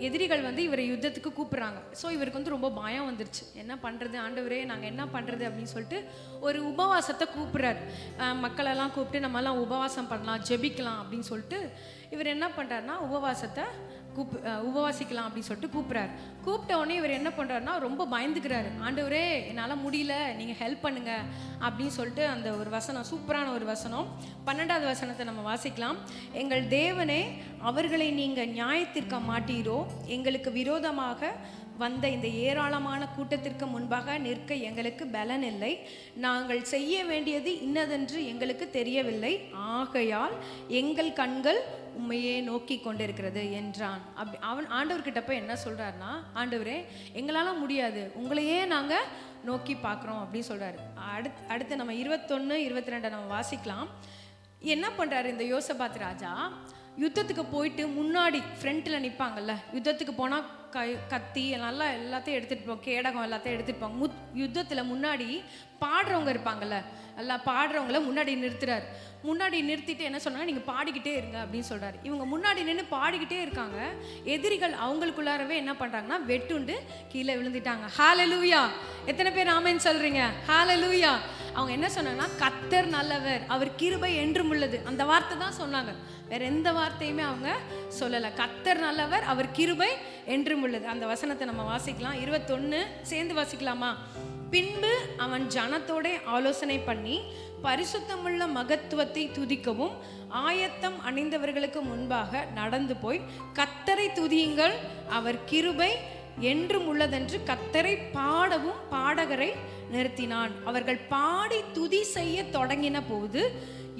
எதிரிகள் வந்து இவரை யுத்தத்துக்கு கூப்பிட்றாங்க. ஸோ இவருக்கு வந்து ரொம்ப பயம் வந்துருச்சு. என்ன பண்ணுறது ஆண்டவரே, நாங்கள் என்ன பண்ணுறது அப்படின்னு சொல்லிட்டு ஒரு உபவாசத்தை கூப்பிட்றாரு. மக்களெல்லாம் கூப்பிட்டு நம்மலாம் உபவாசம் பண்ணலாம், ஜெபிக்கலாம் அப்படின்னு சொல்லிட்டு இவர் என்ன பண்ணுறாருனா உபவாசத்தை உபவாசிக்கலாம் அப்படின்னு சொல்லிட்டு கூப்பிட்றாரு. கூப்பிட்ட உடனே இவர் என்ன பண்ணுறாருனா ரொம்ப பயந்துக்கிறாரு. ஆண்டவரே என்னால் முடியல, நீங்கள் ஹெல்ப் பண்ணுங்க அப்படின்னு சொல்லிட்டு அந்த ஒரு வசனம், சூப்பரான ஒரு வசனம், 12வது வசனத்தை நம்ம வாசிக்கலாம். எங்கள் தேவனே, அவர்களை நீங்கள் நியாயத்திற்க மாட்டீரோ, எங்களுக்கு விரோதமாக வந்த இந்த ஏராளமான கூட்டத்திற்கு முன்பாக நிற்க எங்களுக்கு பலன் இல்லை, நாங்கள் செய்ய வேண்டியது இன்னதென்று எங்களுக்கு தெரியவில்லை, ஆகையால் எங்கள் கண்கள் உண்மையே நோக்கி கொண்டிருக்கிறது என்றான். அவன் ஆண்டவர்கிட்ட போய் என்ன சொல்றாருன்னா, ஆண்டவரே எங்களால் முடியாது, உங்களையே நாங்கள் நோக்கி பார்க்குறோம் அப்படின்னு சொல்றாரு. அடுத்து நம்ம 21 22 நம்ம வாசிக்கலாம். என்ன பண்றாரு இந்த யோசபாத் ராஜா? யுத்தத்துக்கு போயிட்டு முன்னாடி ஃப்ரண்ட்டில் நிற்பாங்கல்ல, யுத்தத்துக்கு போனால் கத்தி நல்லா எல்லாத்தையும் எடுத்துகிட்டு போவோம், கேடகம் எல்லாத்தையும் எடுத்துகிட்டு போவாங்க. யுத்தத்தில் முன்னாடி பாடுறவங்க இருப்பாங்கல்ல, எல்லாம் பாடுறவங்கள முன்னாடி நிறுத்துறாரு. முன்னாடி நிறுத்திட்டு என்ன சொன்னாங்க, நீங்கள் பாடிக்கிட்டே இருங்க அப்படின்னு சொல்கிறாரு. இவங்க முன்னாடி நின்று பாடிக்கிட்டே இருக்காங்க. எதிரிகள் அவங்களுக்குள்ளாரவே என்ன பண்ணுறாங்கன்னா வெட்டுண்டு கீழே விழுந்துட்டாங்க. ஹalleluya. எத்தனை பேர் ஆமென் சொல்கிறீங்க? ஹalleluya. அவங்க என்ன சொன்னாங்கன்னா, கர்த்தர் நல்லவர், அவர் கிருபை என்றும் உள்ளது, அந்த வார்த்தை தான் சொன்னாங்க. வேற எந்த வார்த்தையுமே அவங்க சொல்லலை. கர்த்தர் நல்லவர், அவர் கிருபை என்றும் உள்ளது. அந்த வசனத்தை நம்ம வாசிக்கலாம். 21 சேர்ந்து வாசிக்கலாமா? பின்பு அவன் ஜனத்தோட ஆலோசனை பண்ணி பரிசுத்தமுள்ள மகத்துவத்தை துதிக்கவும் ஆயத்தம் அணிந்தவர்களுக்கு முன்பாக நடந்து போய், கர்த்தரை துதியுங்கள், அவர் கிருபை என்றும் உள்ளதென்று கர்த்தரை பாடவும் பாடகரை நிறுத்தினான். அவர்கள் பாடி துதி செய்ய தொடங்கின போது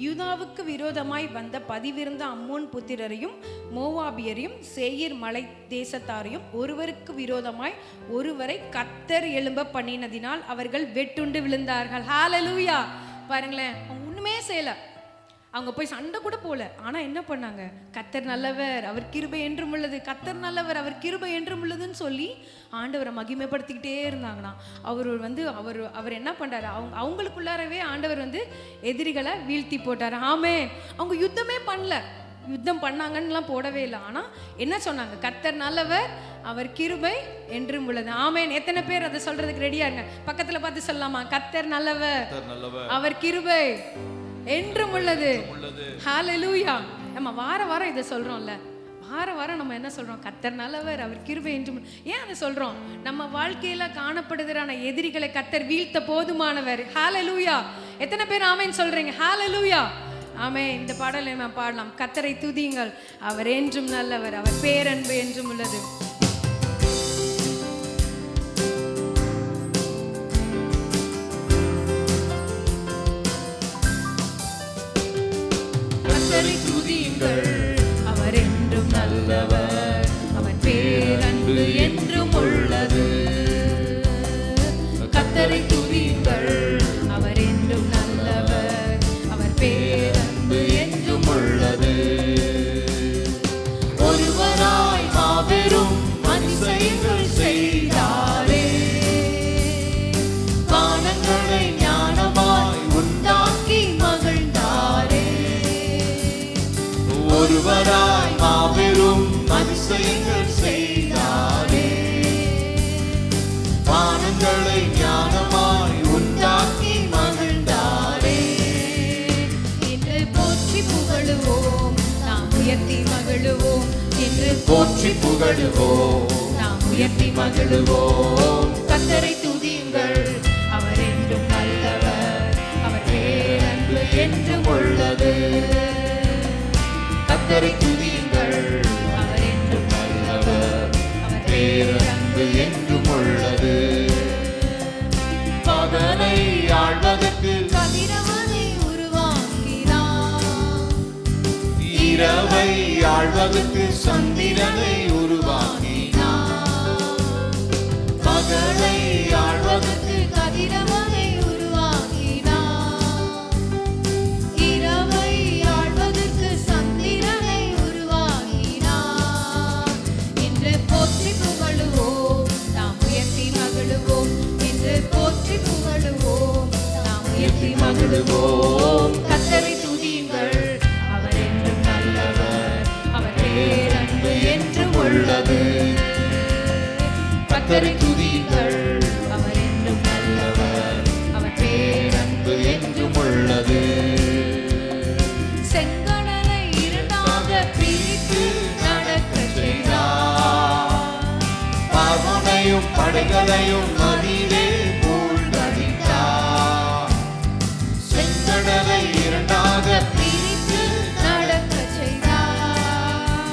யூதாவுக்கு விரோதமாய் வந்த பதிவிருந்த அம்மோன் புத்திரரையும் மோவாபியரையும் சேயீர் மலை தேசத்தாரையும் ஒருவருக்கு விரோதமாய் ஒருவரை கர்த்தர் எழும்ப பண்ணினதினால் அவர்கள் வெட்டுண்டு விழுந்தார்கள். ஹல்லேலூயா. பாருங்களேன், அவங்க ஒண்ணுமே செய்யல, அவங்க போய் சண்டை கூட போல. ஆனா என்ன பண்ணாங்க? கர்த்தர் நல்லவர், அவர் கிருபை என்றும் உள்ளது, கர்த்தர் நல்லவர், அவர் கிருபை என்றும் உள்ளதுன்னு சொல்லி ஆண்டவரை மகிமைப்படுத்திக்கிட்டே இருந்தாங்கன்னா அவர் என்ன பண்றாரு? அவங்களுக்குள்ளாரவே ஆண்டவர் எதிரிகளை வீழ்த்தி போட்டார். ஆமென். அவங்க யுத்தமே பண்ணல, யுத்தம் பண்ணாங்கன்னுலாம் போடவே இல்லை. ஆனா என்ன சொன்னாங்க? கர்த்தர் நல்லவர், அவர் கிருபை என்றும் உள்ளது. ஆமென். எத்தனை பேர் அதை சொல்றதுக்கு ரெடியா இருங்க? பக்கத்துல பார்த்து சொல்லலாமா? கர்த்தர் நல்லவர், அவர் கிருபை என்றும் உள்ளது. ஹல்லேலூயா. நம்ம வாரம் இதை சொல்றோம்ல, வாரம் நம்ம என்ன சொல்றோம்? கர்த்தர் நல்லவர், அவர் கிருபை என்றும். ஏன் அதை சொல்றோம்? நம்ம வாழ்க்கையில காணப்படுகிறான எதிரிகளை கர்த்தர் வீழ்த்த போதுமானவர். ஹல்லேலூயா. எத்தனை பேர் ஆமென் சொல்றீங்க? ஹல்லேலூயா. ஆமென். இந்த பாடலை நம்ம பாடலாம். கர்த்தரை துதியுங்கள், அவர் என்றும் நல்லவர், அவர் பேரன்பு என்றும் உள்ளது. கர்த்தரை துதியுங்கள், அவர் என்றும் நல்லவர், அவர் பேரன்பு என்றும் உள்ளது. கர்த்தரை துதியுங்கள், அவர் என்றும் நல்லவர், அவர் பேரன்பு என்றும் உள்ளது. ஒருவராய் மாபெரும் அதிசயங்கள் செய்தாரே, வானங்களை ஞானமாய் உண்டாக்கி மகிழ்ந்தாரே. ஒருவராய் மாபெரும் அதிசயங்கள் செய்தாரே, வானங்களை ஞானமாய் உண்டாக்கி மகிழ்ந்தாரே. என்று போற்றி புகழுவோம், நாம் உயர்த்தி மகிழுவோம். என்று போற்றி புகழுவோம், நாம் உயர்த்தி மகிழுவோம். கர்த்தரை துதியுங்கள், அவர் என்றும் நல்லவர், அவர் பேரன்பு என்றும் உள்ளது. கர்த்தரை துதியுங்கள், அவர் என்றும் நல்லவர், அவர் பேரன்பு என்றும் உள்ளது. பகலை ஆழ்வதற்கு கதிரவனை உருவாக்கினார், இரவை ஆழ்வதற்கு சந்திரனை உருவாக்கினார். பகலை ஆழ்வதற்கு கதிரவனை உருவாக்கினார், இரவை ஆழ்வதற்கு சந்திரனை உருவாக்கினார். என்று போற்றி புகழுவோம், நாம் உயர்த்தி மகிழுவோம். என்று போற்றி புகழுவோம், நாம் உயர்த்தி மகிழுவோம். கர்த்தரை துதியுங்கள், அவர் என்றும் நல்லவர், அவர் பேரன்பு என்றும் உள்ளது. கர்த்தரை துதியுங்கள், அவர் என்றும் நல்லவர், அவர் பேரன்பு என்றும் உள்ளது. செங்கடலை இரண்டாக பிரித்து நடக்கச் செய்தார், பார்வோனையும் படைகளையும் நதியிலே மூழ்கடித்தார். செங்கடலை இரண்டாக பிரித்து நடக்கச் செய்தார்.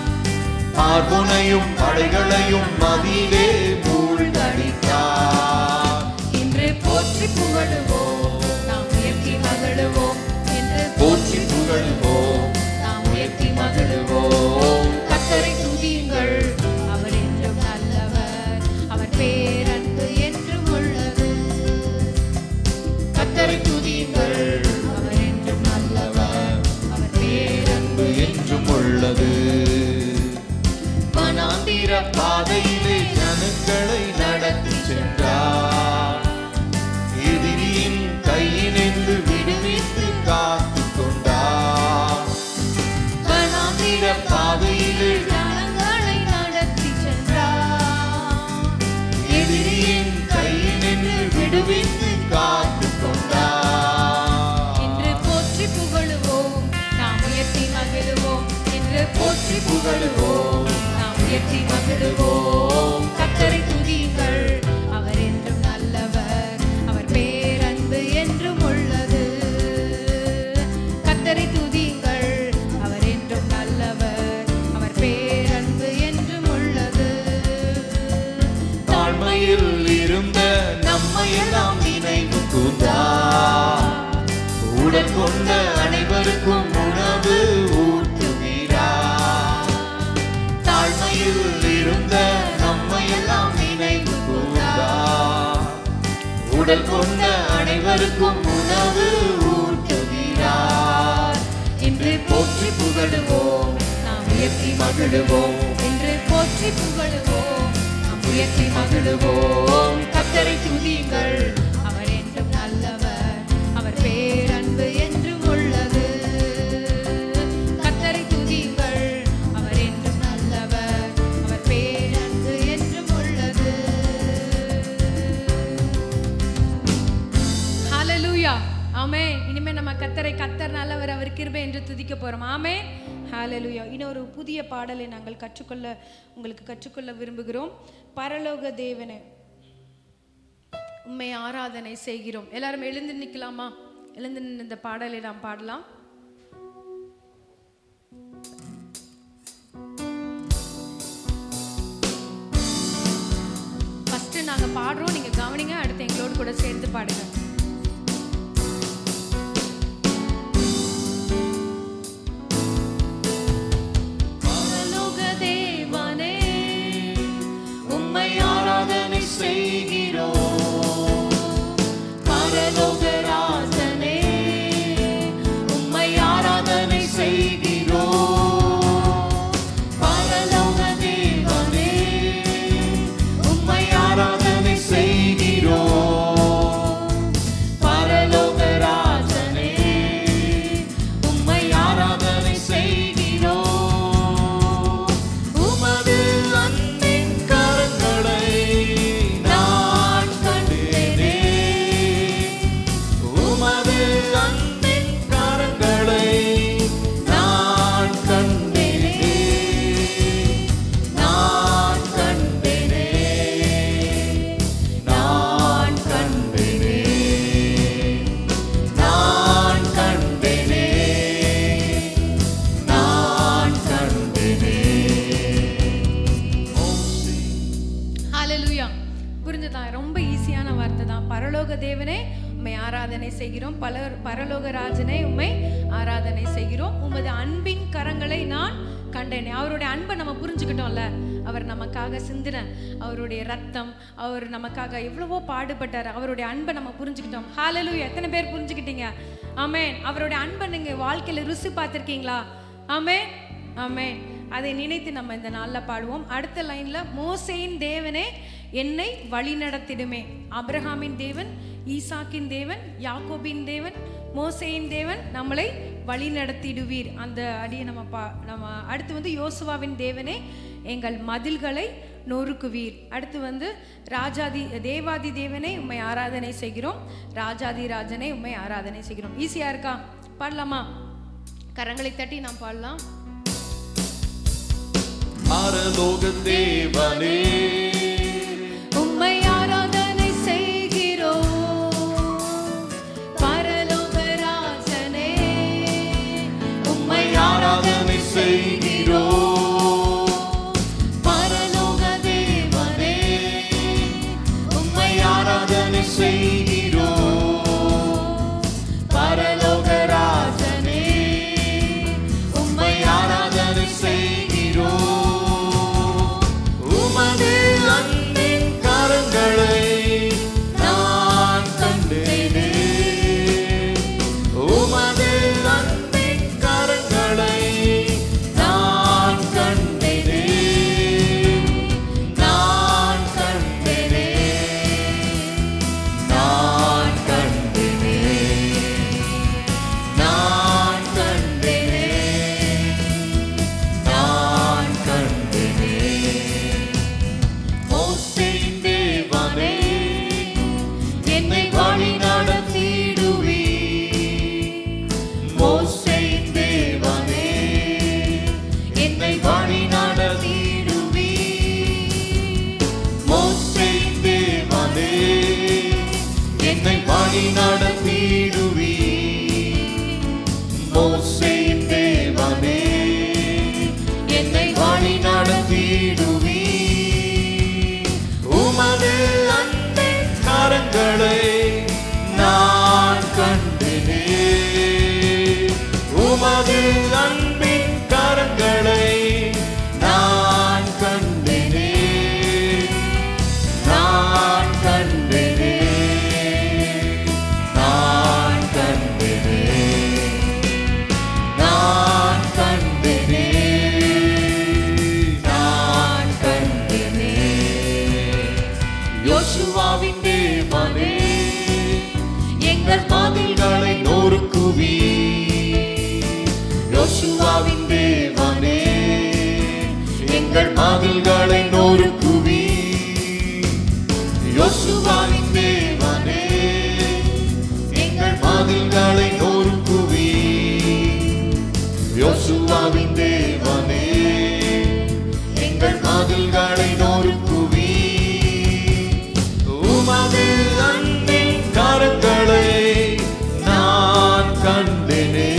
பார்வோனையும் படைகளையும் நதியிலே மூழ்கடித்தார். இன்று போற்றி புகழுவோம், நாம் உயர்த்தி மகிழுவோம். என்று போற்றி புகழுவோம், நாம் உயர்த்தி மகிழுவோம். கர்த்தரை துதியுங்கள், அவர் என்றும் நல்லவர், அவர் பேரன்பு என்றும் உள்ளது. கர்த்தரை துதியுங்கள், அவர் என்றும் நல்லவர், அவர் பேரன்பு என்றும் உள்ளது. வனாந்திர பாதையிலே ஜனங்களை நடத்தி சென்றார், எதிரியின் கையினின்று விடுவித்து காத்து கொண்டார். வனாந்திர பாதையிலே ஜனங்களை நடத்தி சென்றார், எதிரியின் கையினின்று விடுவித்து காத்து கொண்டார். என்று போற்றி புகழுவோம், நாம் உயர்த்தி மகிழுவோம். என்று போற்றி புகழுவோம், நாம் உயர்த்தி மகிழுவோம். கர்த்தரை துதியுங்கள், அவர் என்றும் நல்லவர், அவர் பேரன்பு என்றும் உள்ளது. கர்த்தரை துதியுங்கள், அவர் என்றும் நல்லவர், அவர் பேரன்பு என்றும் உள்ளது. தாழ்மையில் இருந்த நம்மையெல்லாம் நினைவு கூர்ந்தார், உடற்கொலை கொண்ட அனைவருக்கும் உணவு ஊட்டுகிறார். தாழ்மையில் இருந்த நம்மையெல்லாம் நினைவு கூர்ந்தார். உடல் கொண்ட அனைவருக்கும் உணவு ஊட்டுகிறார். இன்று போற்றி புகழுவோம், நாம் உயர்த்தி மகிழுவோம். என்று போற்றி புகழுவோம், நாம் உயர்த்தி மகிழுவோம். கர்த்தரை துதியுங்கள், அவர் என்றும் நல்லவர், அவர் பேரன்பு என்றும் உள்ளது. கர்த்தரை துதியுங்கள், அவர் என்றும் நல்லவர், அவர் பேரன்பு என்றும் உள்ளது. ஹalleluya, ஆமென். இனிமே நம்ம கர்த்தர் நல்லவர், அவர் கிருபை என்று துதிக்க போறோம். ஆமென், ஹalleluya. இன்னொரு புதிய பாடலை நாங்கள் உங்களுக்கு கற்றுக்கொள்ள விரும்புகிறோம். பரலோக தேவனே உம்மை ஆராதனை செய்கிறோம். எல்லாரும் எழுந்து நிற்கலாமா? எழுந்து நின்று இந்த பாடலை நாம் பாடலாம். ஃபர்ஸ்ட் நாங்க பாடுறோம், நீங்க கவனிங்க, அடுத்து எங்களோடு கூட சேர்ந்து பாடுங்க. செய்கிறோம். பரலோக ராஜனே உம்மை ஆராதனை செய்கிறோம். பரலோக தேவனே உம்மை ஆராதனை செய்கிறோம். பரலோக ராஜனே உம்மை ஆராதனை செய்கிறோம். உமது அன்பின் கரங்களை தேவனே உம்மை ஆராதனை செய்கிறோம். பரலோக ராஜனே உம்மை ஆராதனை செய்கிறோம். உமது அன்பின் கரங்களை நான் கண்டேனே. அவருடைய அன்பை நம்ம புரிஞ்சுக்கிட்டோம்ல. அவர் நமக்காக சிந்தின அவருடைய ரத்தம், அவர் நமக்காக எவ்வளவோ பாடுபட்டார். அவருடைய அன்பை நம்ம புரிஞ்சுக்கிட்டோம். ஹalleluya. எத்தனை பேர் புரிஞ்சுக்கிட்டீங்க? ஆமென். அவருடைய அன்பை நீங்க வாழ்க்கையில ருசி பார்த்திருக்கீங்களா? ஆமென், ஆமென். அதை நினைத்து நம்ம இந்த நாளில் பாடுவோம். அடுத்த லைன்ல, மோசேயின் தேவனே என்னை வழி நடத்திடுமே. ஆபிரகாமின் தேவன், ஈசாக்கின் தேவன், யாக்கோபின் தேவன், மோசேயின் தேவன் நம்மளை வழி நடத்திடுவீர். அந்த அடியை நம்ம அடுத்து யோசுவாவின் தேவனே எங்கள் மதில்களை நொறுக்குவீர். அடுத்து தேவாதி தேவனே உம்மை ஆராதனை செய்கிறோம். ராஜாதி ராஜனே உம்மை ஆராதனை செய்கிறோம். ஈஸியா இருக்கா? பாடலாமா? கரங்களை தட்டி நாம் பாடலாம். பரலோக தேவனே உம்மை ஆராதனை செய்கிறோம். பரலோக ராஜனே உம்மை ஆராதனை செய்கிறோம். பரலோக தேவனே உம்மை ஆராதனை செய்கிறோம். பரலோக ராஜனே உம்மை ஆராதனை செய்கிறோம். உமது அன்பின் கரங்களை நான் கண்டேனே. உமது அன்பின் கரங்களை நான் கண்டேனே. நான் கண்டேனே. நான் கண்டேனே. நான் கண்டேனே. நான் கண்டேனே. மோசேயின் தேவனே என்னை வழி நடத்திடுவீர். மோசேயின் தேவனே என்னை வழி நடத்திடுவீர். மோசேயின் தேவனே என்னை வழி நடத்திடுவீர். மோசேயின் தேவனே என்னை வழி நடத்திடுவீர். உமது அன்பின் கரங்களை நான் கண்டேனே. யோசுவாவின் தேவனே, எங்கள் மதில்களை நொறுக்குவி. உமது அன்பின் கரங்களை நான் கண்டேனே.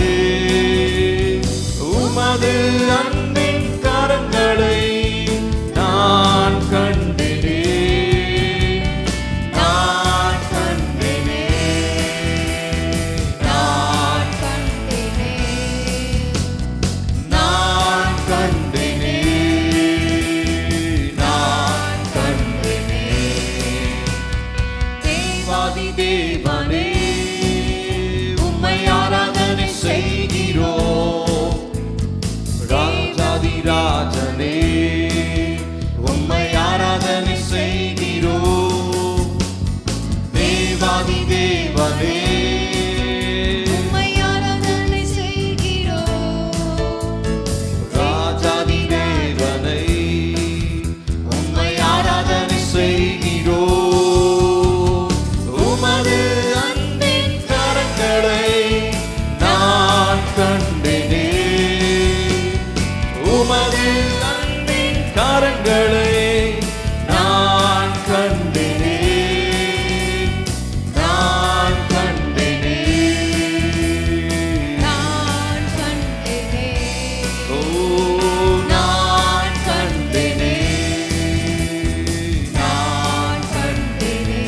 உமது அன்பின் கரங்களை நான் கண்டேனே. நான் கண்டேனே. நான் கண்டேனே. நான் கண்டேனே. நான் கண்டேனே. தேவாதி தேவனே, உம்மை ஆராதனை செய்கிறோம். ராஜாதி ராஜனே, உம்மை ஆராதனை செய்கிறோம். தேவாதி தேவனே, உம்மை ஆராதனை செய்கிறோம். ராஜாதி தேவனை, உம்மை ஆராதனை செய்கிறோம். உமது அன்பின் கரங்களை நான் கண்டேனே. உமது அன்பின் கரங்களை நான் கண்டேனே. நான் கண்டேனே. நான் கண்டேனே. ஓ, நான் கண்டேனே. நான் கண்டேனே.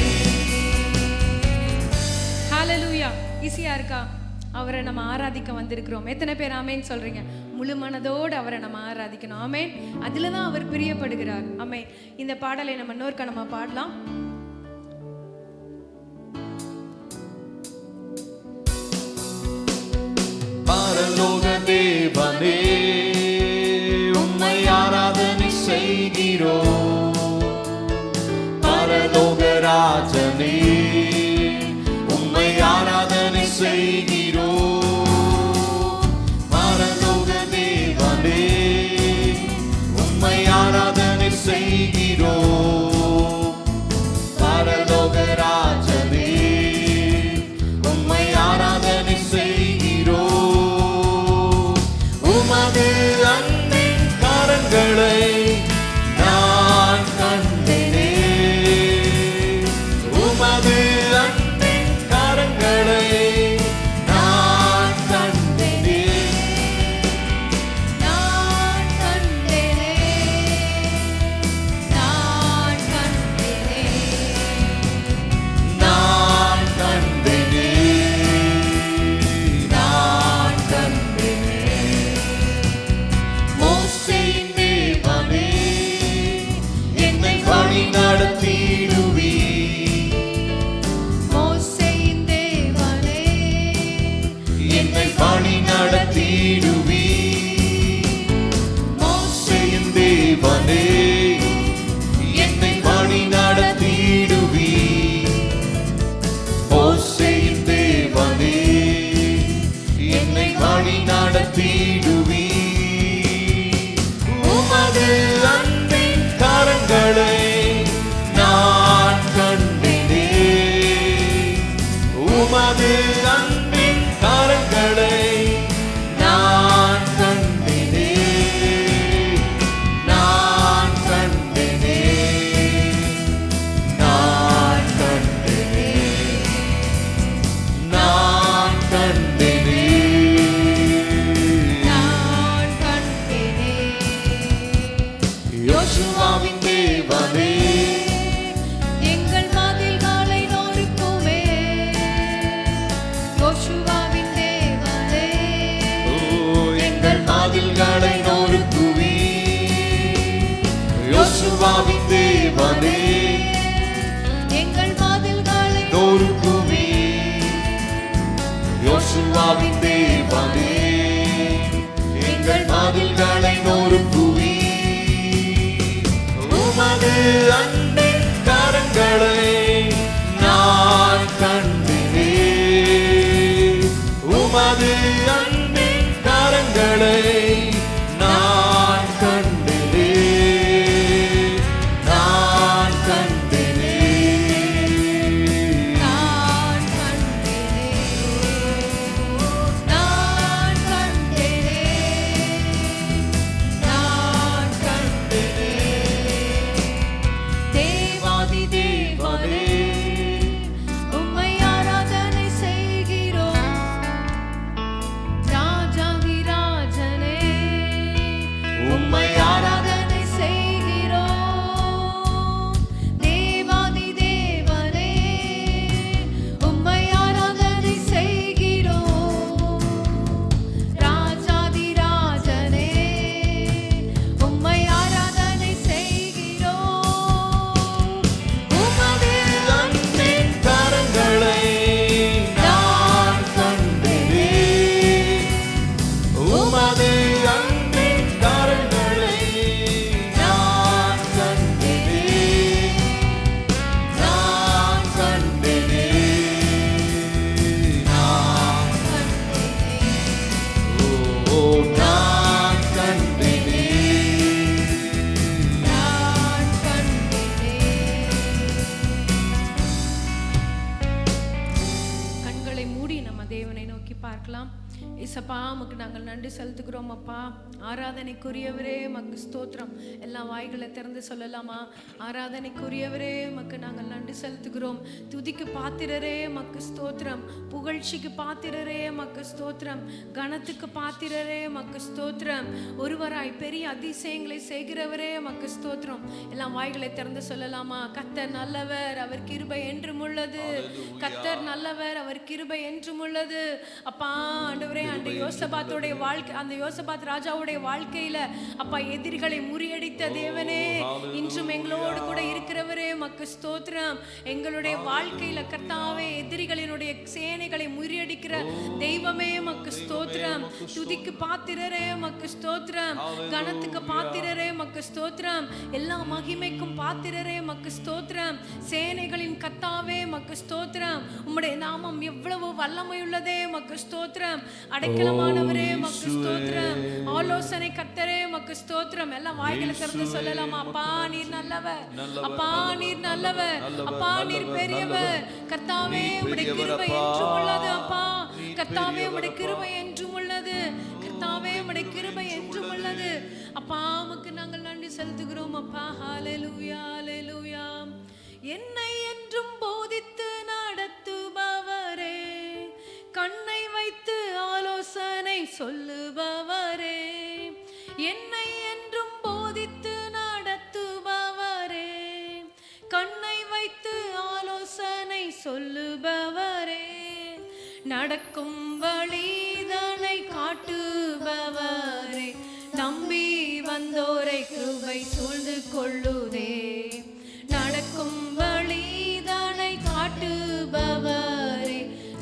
ஹalleluya. ஈஸியா இருக்கா? அவரை நம்ம ஆராதிக்க வந்திருக்கிறோம். எத்தனை பேர் ஆமேன் சொல்றீங்க? முழு மனதோடு அவரை நம்ம ஆராதிக்கணும். ஆமேன். அதுல தான் அவர் பிரியப்படுகிறார். ஆமேன். இந்த பாடலை நம்ம இன்னொருக்கா நம்ம பாடலாம். பரலோக தேவனே, உம்மை ஆராதனை செய்கிறோம். பரலோக ராஜனே, உம்மை ஆராதனை செய்கிறோம். பரலோக தேவனே, உம்மை ஆராதனை செய்கிறோம். பரலோக ராஜனே, உம்மை ஆராதனை செய்கிறோம். உமது அன்பின் கரங்களை நான் கண்டேனே. உமது அன்பின் கரங்களை நான் கண்டேனே. நான் கண்டேனே. நான் கண்டேனே. நான் கண்டேனே. நான் கண்டேனே. மோசேயின் தேவனே, என்னை வழி நடத்திடுவி. மோசேயின் தேவனே, என்னை வழி நடத்திடுவி. மோசேயின் தேவனே, என்னை வழி நடத்திடுவி. மோசேயின் தேவனே, என்னை வழி நடத்திடுவி. உமது அன்பின் கரங்களை நான் கண்டேனே. உமது அன்பின் கரங்களை நான் கண்டேனே. நான் கண்டேனே. நான் கண்டேனே. நான் கண்டேனே. நான் கண்டேனே. யோசுவாவின் தேவனே, எங்கள் மதில்களை நொறுக்குமே. யோசுவாவின் தேவனே, ஓ, எங்கள் மதில்களை நொறுக்குவி. யோசுவாவின் தேவனே, எங்கள் மதில்களை நொறுக்குவி. யோசுவாவின் தேவனே, எங்கள் மதில்களை நொறுக்குவி. உமது அன்பின் கரங்களை நான் கண்டேனே. உமது அன்பின் கரங்களை நான் கண்டேனே. நான் கண்டேனே. நான் கண்டேனே. நான் கண்டேனே. இசப்பா உமக்கு நாங்கள் நன்றி செலுத்துகிறோம் அப்பா. ஆராதனைக்குரியவரே உமக்கு ஸ்தோத்திரம். எல்லா வாய்களை திறந்து சொல்லலாமா? ஆராதனைக்குரியவரே உமக்கு நாங்கள் நன்றி செலுத்துகிறோம். துதிக்கு பாத்திரரே உமக்கு ஸ்தோத்திரம். புகழ்ச்சிக்கு பாத்திரரே உமக்கு ஸ்தோத்திரம். கனத்துக்கு பாத்திரரே உமக்கு ஸ்தோத்திரம். ஒருவராய் பெரிய அதிசயங்களை செய்கிறவரே உமக்கு ஸ்தோத்திரம். எல்லாம் வாய்களை திறந்து சொல்லலாமா? கர்த்தர் நல்லவர், அவர் கிருபை என்றும் உள்ளது. கர்த்தர் நல்லவர், அவர் கிருபை என்றும் உள்ளது. அப்பா ஆண்டவரே, அந்த யோசபாத்துடைய வாழ்க்கை, அந்த யோசபாத் ராஜாவுடைய வாழ்க்கையில அப்பா எதிரிகளை முறியடித்த தேவனே, இன்றும் எங்களோடு கூட இருக்கிறவரே உமக்கு ஸ்தோத்திரம். எங்களுடைய வாழ்க்கையில கர்த்தாவே எதிரிகளினுடைய சேனைகளை முறியடிக்கிற தெய்வமே உமக்கு ஸ்தோத்திரம். துதிக்கு பாத்திரரே உமக்கு ஸ்தோத்திரம். கனத்துக்கு பாத்திரரே உமக்கு ஸ்தோத்திரம். எல்லா மகிமைக்கும் பாத்திரரே உமக்கு ஸ்தோத்திரம். சேனைகளின் கர்த்தாவே உமக்கு ஸ்தோத்திரம். உம்முடைய நாமம் எவ்வளவு வல்லமையுள்ளதே உமக்கு ஸ்தோத்திரம். அடைக்கலமானவரே உமக்கு ஸ்தோத்திரம். ஆலோசனை கர்த்தரே உமக்கு ஸ்தோத்திரம். எல்லாம் வாய்களை திறந்து சொல்லலாமா? அப்பா நீர் நல்லவர், அப்பா நீர் நல்லவர், அப்பா நீர் பெரியவர். கர்த்தாவே உம்முடைய கிருபை என்றும் உள்ளது. அப்பா கர்த்தாவே உம்முடைய கிருபை என்றும் உள்ளது. கர்த்தாவே உம்முடைய கிருபை என்றும் உள்ளது. அப்பா உமக்கு நாங்கள் நன்றி செலுத்துகிறோம் அப்பா. ஹல்லேலூயா, ஹல்லேலூயா. என்னை என்றும் போதித்து நடத்துபவரே, கண்ணை வைத்து ஆலோசனை சொல்லுபவரே, என்னை என்றும் போதித்து நடத்துபவரே, கண்ணை வைத்து ஆலோசனை சொல்லுபவரே, நடக்கும் வழிதனை காட்டுபவரே, நம்பி வந்தோரை கிருபை சூழ்ந்து கொள்ளுதே. நடக்கும் வழிதனை காட்டுபவரே,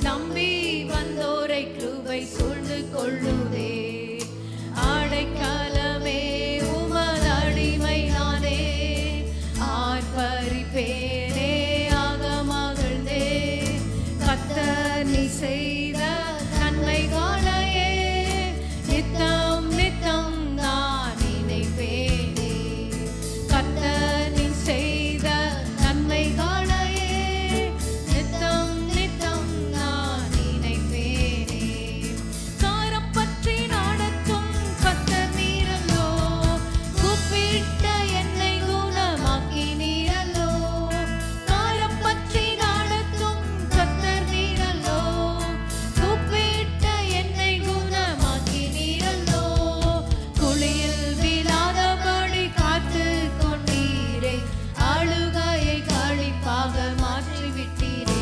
நம்பி வந்தோரை கிருபை சூழ்ந்து கொள்ளுதே. அடைக்கலமே உமது அடிமை நானே, ஆர்ப்பரிப்பேனே ஆக மகிழ்ந்தே. கர்த்தர் நீ செய்த நன்மைகளையே நித்தம் நித்தம் நான் நினைப்பேனே. கர்த்தர் நீ செய்த நன்மைகளையே நித்தம் நித்தம் நான் நினைப்பேனே. காரம் பற்றி நடத்தும் கர்த்தர் நீரல்லோ, கூப்பிட்ட என்னை குணமாக்கி நீரல்லோ. காரம் பற்றி நடத்தும் கர்த்தர் நீரல்லோ, கூப்பிட்ட என்னை குணமாக்கி நீரல்லோ. குழியில் விழாதபடி காத்து கொண்டீரே, அழுகையை களிப்பாக மாற்றிவிட்டீரே.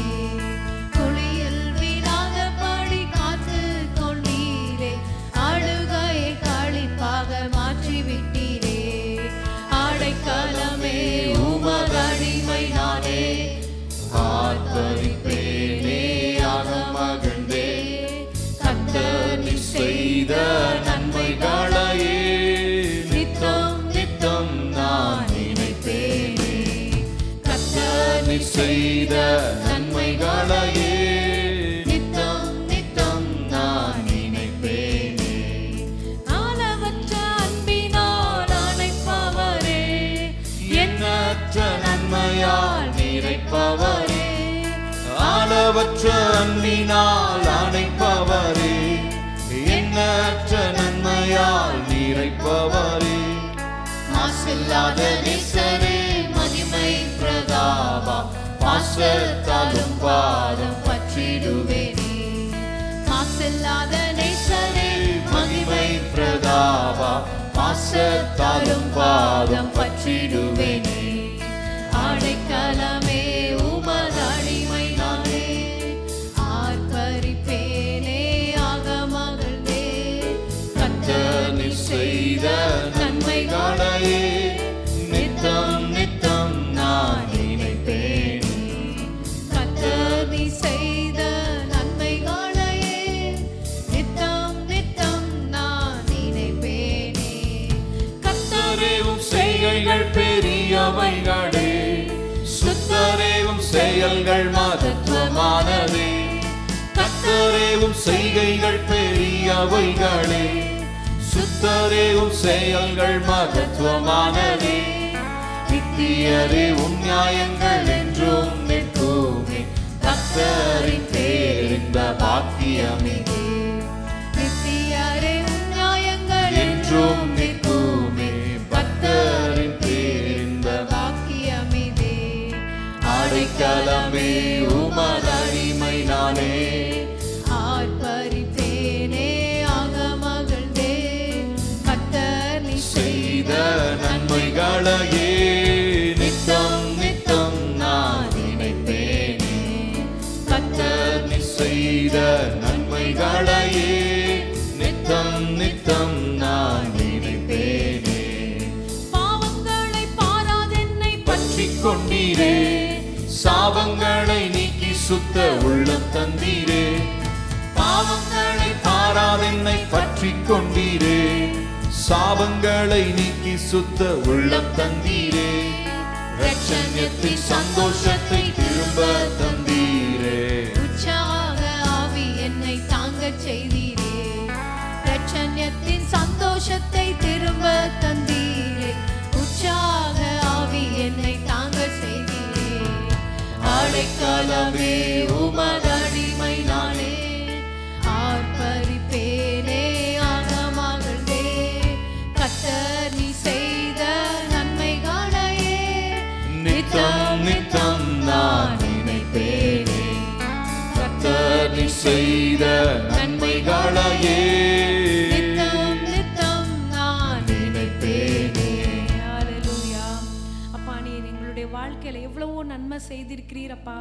குழியில் விழாதபடி காத்து கொண்டீரே, அழுகையை களிப்பாக மாற்றிவிட்டீரே. அடைக்கலமே உமது அடிமை நானே, ஆர்ப்பரிப்பேனே ஆக மகிழ்ந்தே. கர்த்தர் நீ செய்த நன்மைகளையே நித்தம் நித்தம் நான் நினைப்பேனே. கர்த்தர் நீ செய்த நன்மைகளையே நித்தம் நித்தம் நான் நினைப்பேனே. அளவற்ற அன்பினால் அணைப்பவரே, எண்ணற்ற நன்மையால் நிறைப்பவரே, அளவற்ற அன்பினால் அணைப்பவரே, எண்ணற்ற நன்மையால் நிறைப்பவரே. மாசில்லாத நேசரே, மகிமை பிரதாபா, பாசத்தாலும் பாதம் பற்றிடுவேனே. மாசில்லாத நேசரே, மகிமை பிரதாபா, பாசத்தாலும் பாதம் பற்றிடுவேனே. அடைக்கலமே உமது அடிமை நானே, ஆர்ப்பரிப்பேனே ஆக மகிழ்ந்தே. கர்த்தர் நீ செய்த நன்மைகளையே நித்தம் நித்தம் நான் நினைப்பேனே. கர்த்தர் நீ செய்த நன்மைகளையே நித்தம் நித்தம் நான் நினைப்பேனே. கர்த்தரே உம் செய்கைகள் பெரியவைகளே, சுத்தரே உம் செயல்கள் மகத்துவமானதே. கர்த்தரே உம் செய்கைகள் பெரியவைகளே, சுத்தரே உம் செயல்கள் மகத்துவமானதே. நித்தியரே உம் நியாயங்கள் என்றும் நிற்குமே. கர்த்தரின் பேரின்ப பாக்கியமிதே. நித்தம் நித்தம் நான் நினைப்பேனே. பாவங்களை பாராதென்னை பற்றிக் கொண்டீரே, சாபங்களை நீக்கி சுத்த உள்ளம் தந்தீரே. பாவங்களை பாராதென்னை பற்றிக் கொண்டீரே, சாபங்களை நீக்கி சுத்த உள்ளம் தந்தீரே. ரட்சண்யத்தின் சந்தோஷத்தை திரும்ப தந்தீரே. உற்சாக ஆவி என்னை தாங்கச் செய்தீரே. ரட்சண்யத்தின் சந்தோஷத்தை திரும்ப தந்தீரே. உற்சாக ஆவி என்னை தாங்கச் செய்தீரே. அடைக்கலமே உமதடிமை நானே, ஆர்ப்பரிப்பேனே ஆகமகளே. கர்த்தர் நீ செய்த நன்மைகளையே நித்தம் நித்தம் நான் நினைப்பேனே. கர்த்தர் நீ செய்த நன்மைகளையே நித்தம் நித்தம் நான் நினைப்பேனே. ஹalleluya. அப்பா நீர் எங்களுடைய வாழ்க்கையில எவ்வளவோ நன்மை செய்திருக்கிறீரப்பா,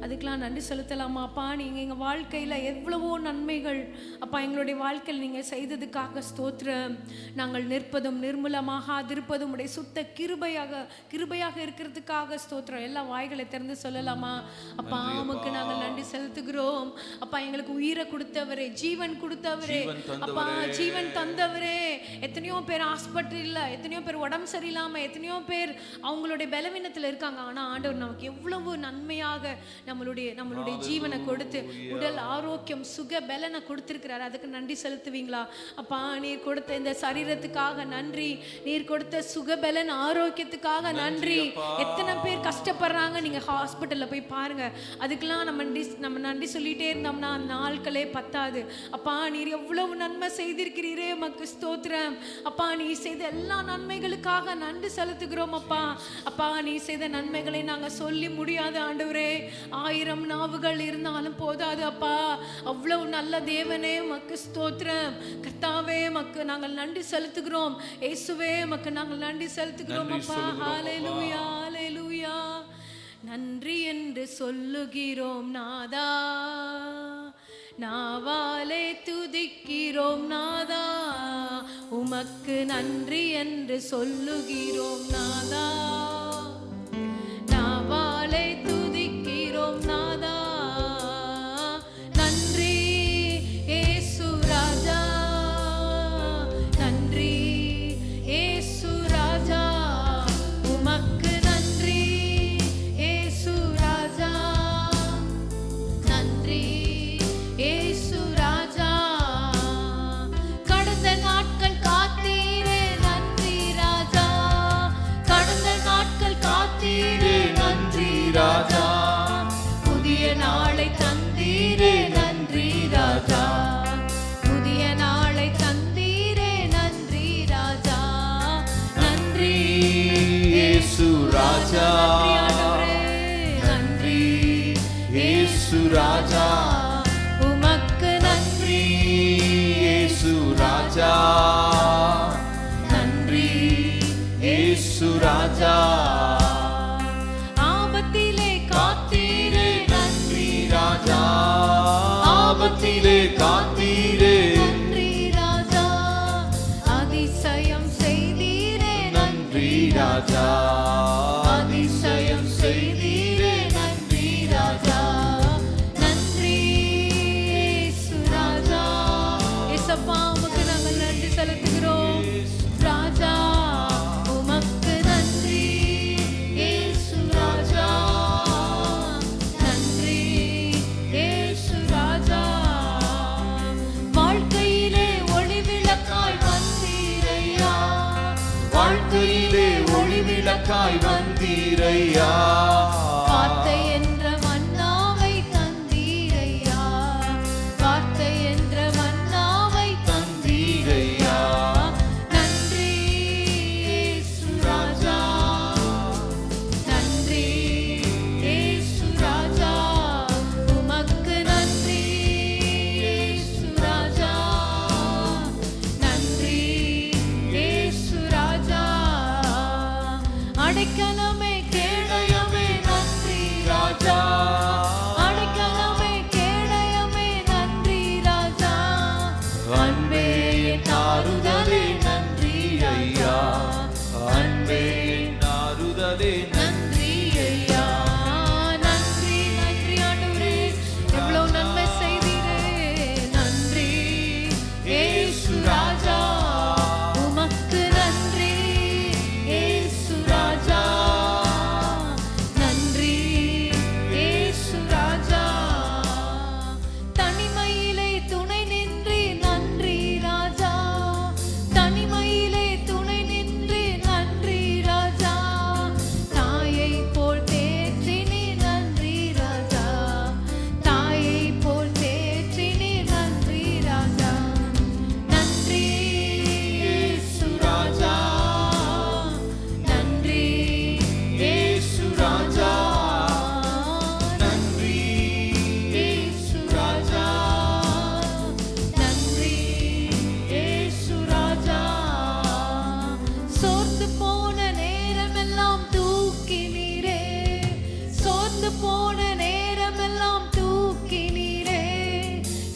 அதுக்கெல்லாம் நன்றி செலுத்தலாமா அப்பா. நீங்கள் எங்கள் வாழ்க்கையில் எவ்வளவோ நன்மைகள் அப்பா எங்களுடைய வாழ்க்கையில் நீங்கள் செய்ததுக்காக ஸ்தோத்திரம். நாங்கள் நிற்பதும் நிர்மூலமாகாதிருப்பதும் உடைய சுத்த கிருபையாக இருக்கிறதுக்காக ஸ்தோத்திரம். எல்லா வாய்களை திறந்து சொல்லலாமா அப்பா. உமக்கு நாங்கள் நன்றி செலுத்துகிறோம் அப்பா. எங்களுக்கு உயிரை கொடுத்தவரே, ஜீவன் கொடுத்தவரே அப்பா, ஜீவன் தந்தவரே. எத்தனையோ பேர் ஹாஸ்பிட்டலில், எத்தனையோ பேர் உடம்பு சரியில்லாமல், எத்தனையோ பேர் அவங்களுடைய பலவீனத்தில் இருக்காங்க. ஆனால் ஆண்டவர் நமக்கு எவ்வளவு நன்மையாக நம்மளுடைய ஜீவனை கொடுத்து உடல் ஆரோக்கியம் சுக பலனை கொடுத்திருக்கிறார். அதுக்கு நன்றி செலுத்துவீங்களா அப்பா? நீர் கொடுத்த இந்த சரீரத்துக்காக நன்றி, நீர் கொடுத்த சுக பலன் ஆரோக்கியத்துக்காக நன்றி. எத்தனை பேர் கஷ்டப்படுறாங்க, நீங்க ஹாஸ்பிட்டல்ல போய் பாருங்க. அதுக்கெல்லாம் நம்ம நன்றி சொல்லிட்டே இருந்தோம்னா நாட்களே பத்தாது அப்பா. நீர் எவ்வளவு நன்மை செய்திருக்கிறீரே, உமக்கு ஸ்தோத்திரம் அப்பா. நீ செய்த எல்லா நன்மைகளுக்காக நன்றி செலுத்துகிறோம் அப்பா. அப்பா நீ செய்த நன்மைகளை நாங்க சொல்லி முடியாது ஆண்டவரே. 1000 நாவுகள் இருந்தாலும் போதாது அப்பா. அவ்வளவு நல்ல தேவனே, மக்கு ஸ்தோத்திரம். கர்த்தாவே மக்கு நாங்கள் நன்றி செலுத்துகிறோம். இயேசுவே மக்கு நாங்கள் நன்றி செலுத்துகிறோம் அப்பா. ஹalleluya ஹalleluya. நன்றி என்று சொல்லுகிறோம் நாதா, நாவாலே துதிக்கிறோம் நாதா. உமக்கு நன்றி என்று சொல்லுகிறோம் நாதா, நாவாலே துதிக்கிறோம் நாதா. நன்றி இயேசு ராஜா, நன்றி இயேசு ராஜா. உமக்கு நன்றி இயேசு ராஜா, நன்றி இயேசு ராஜா. கடந்த நாட்கள் காத்தீரே நன்றி ராஜா, கடந்த நாட்கள் காத்தீரே நன்றி ராஜா. புதிய நாளை தந்தீரே நன்றி ராஜா, புதிய நாளை தந்தீரே நன்றி ராஜா. நன்றி இயேசு ராஜா, நன்றி இயேசு ராஜா. உமக்கு நன்றி இயேசு ராஜா, நன்றி இயேசு ராஜா. ஆபத்திலே காத்தீரே நன்றி ராஜா, ஆபத்திலே காத்தீரே நன்றி ராஜா. அதிசயம் செய்தீரே நன்றி ராஜா, அதிசயம் செய்தீரே நன்றி ராஜா. நன்றி இயேசு ராஜா. இயேசப்பா உமக்கு நாங்கள் நன்றி செலுத்துகிறோம் ராஜா. உமக்கு நன்றி இயேசு ராஜா, நன்றி இயேசு ராஜா. வாழ்க்கையிலே ஒளி விளக்காய் வந்தீரையா, வாழ்க்கையிலே ஒளி விளக்காய் வந்தீரையா. வார்த்தை என்ற மன்னாவை தந்தீரையா, வார்த்தை என்ற மன்னாவை தந்தீரையா. நன்றி இயேசு ராஜா, நன்றி இயேசு ராஜா. உமக்கு நன்றி இயேசு ராஜா, நன்றி இயேசு ராஜா. அடைக்கலமே கேடயமே நன்றி ஆறுதலே நன்றி ஐயா, அன்பே என் ஆறுதலே நன்றி ஐயா, நன்றி நன்றி ஆண்டவரே, எவ்வளவு நன்மை செய்தீரே. நன்றி இயேசு ராஜா, உமக்கு நன்றி இயேசு ராஜா, நன்றி இயேசு ராஜா. தனிமையிலே துணை நின்றி நன்றி ராஜா, தனிமையிலே துணை நின்றி நன்றி ராஜா. தாயை போல் தேற்றினி நன்றி ராஜா, தாயை போல் தேற்றினி நன்றி ராஜா. நன்றி இயேசு ராஜா, நன்றி இயேசு ராஜா, நன்றி இயேசு ராஜா, நன்றி இயேசு ராஜா. சோர்ந்து போன நேரமெல்லாம் தூக்கினீரே, சோர்ந்து போன நேரமெல்லாம் தூக்கினீரே,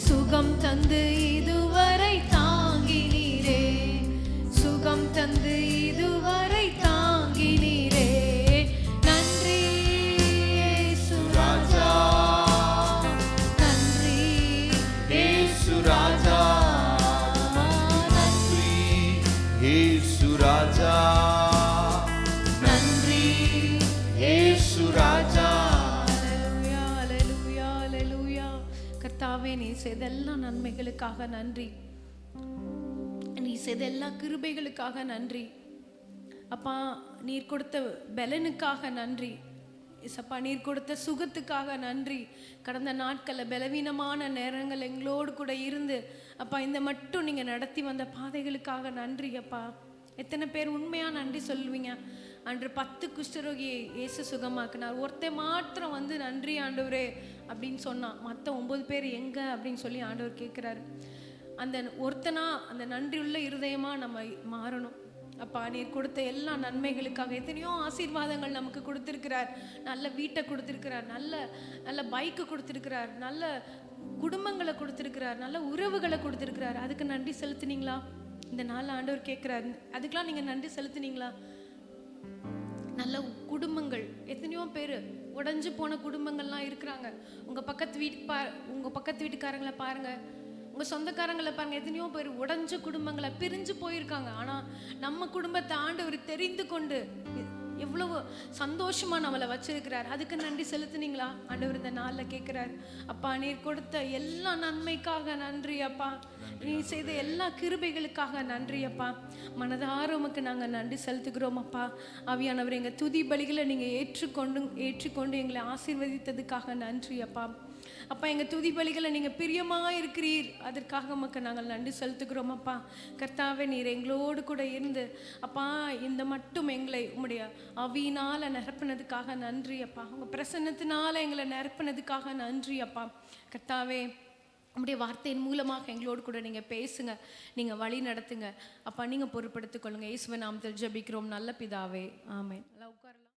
சுகம் தந்து இதுவரை தாங்கினீரே, சுகம் தந்து இதுவரை தாங்கினீரே. நன்றி இயேசு ராஜா, நன்றி இயேசு ராஜா, நன்றி இயேசு ராஜா, நன்றி இயேசு ராஜா. அல்லேலூயா, அல்லேலூயா, அல்லேலூயா. கர்த்தாவே, நீ செய்த எல்லா நன்மைகளுக்காக நன்றி, நீ செய்த எல்லா கிருபைகளுக்காக நன்றி அப்பா. நீர் கொடுத்த பலனுக்காக நன்றி இசப்பா, நீர் கொடுத்த சுகத்துக்காக நன்றி. கடந்த நாட்களில் பலவீனமான நேரங்கள் எங்களோடு கூட இருந்து அப்பா இந்த மட்டும் நீங்கள் நடத்தி வந்த பாதைகளுக்காக நன்றி அப்பா. எத்தனை பேர் உண்மையாக நன்றி சொல்லுவீங்க? அன்று 10 குஷ்டரோகியை இயேசு சுகமாக்கினார், ஒருத்தர் மாத்திரம் வந்து நன்றி ஆண்டவரே அப்படின்னு சொன்னான். மற்ற 9 பேர் எங்க அப்படின்னு சொல்லி ஆண்டவர் கேட்குறாரு. அந்த ஒருத்தனா அந்த நன்றியுள்ள இருதயமாக நம்ம மாறணும் அப்பா. நீர் கொடுத்த எல்லா நன்மைகளுக்காக எத்தனையோ ஆசீர்வாதங்கள் நமக்கு கொடுத்துருக்கிறார். நல்ல வீட்டை கொடுத்துருக்கிறார், நல்ல நல்ல பைக்கு கொடுத்துருக்கிறார், நல்ல குடும்பங்களை கொடுத்துருக்கிறார், நல்ல உறவுகளை கொடுத்துருக்கிறார். அதுக்கு நன்றி செலுத்துனீங்களா? இந்த நாள் ஆண்டவர் கேட்குறாரு, அதுக்கெலாம் நீங்கள் நன்றி செலுத்துனீங்களா? நல்ல குடும்பங்கள், எத்தனையோ பேர் உடஞ்சு போன குடும்பங்கள்லாம் இருக்கிறாங்க. உங்கள் பக்கத்து வீட்டுக்காரங்களை பாருங்கள், உங்கள் சொந்தக்காரங்களை பாருங்கள், எத்தனையோ பேர் உடஞ்ச குடும்பங்களை பிரிஞ்சு போயிருக்காங்க. ஆனால் நம்ம குடும்பத்தை ஆண்டவர் தெரிந்து கொண்டு எவ்வளவு சந்தோஷமா நம்மளை வச்சிருக்கிறார். அதுக்கு நன்றி செலுத்துனீங்களா? ஆண்டவர் இந்த நாளில் கேட்குறார், அப்பா நீர் கொடுத்த எல்லா நன்மைக்காக நன்றி அப்பா, நீ செய்த எல்லா கிருபைகளுக்காக நன்றி அப்பா. மனதார உமக்கு நாங்கள் நன்றி செலுத்துகிறோம் அப்பா. ஆவியானவர், எங்கள் துதி பலிகளை நீங்கள் ஏற்றுக்கொண்டு எங்களை ஆசீர்வதித்ததுக்காக நன்றி அப்பா. அப்பா, எங்கள் துதி பலிகளை நீங்கள் பிரியமாக இருக்கிறீர், அதற்காக உமக்கு நாங்கள் நன்றி செலுத்துகிறோம் அப்பா. கர்த்தாவே, நீர் எங்களோடு கூட இருந்து அப்பா இந்த மட்டும் எங்களை உம்முடைய ஆவியினால் நிரப்பினதுக்காக நன்றி அப்பா. உங்கள் பிரசன்னத்தினால எங்களை நிரப்பினதுக்காக நன்றி அப்பா. கர்த்தாவே, உம்முடைய வார்த்தையின் மூலமாக எங்களோடு கூட நீங்கள் பேசுங்க, நீங்கள் வழி நடத்துங்க அப்பா. நீங்கள் பொறுப்படுத்திக் கொள்ளுங்க. இயேசுவின் நாமத்தில் ஜெபிக்கிறோம் நல்ல பிதாவே, ஆமென். நல்லா உட்காரலாம்.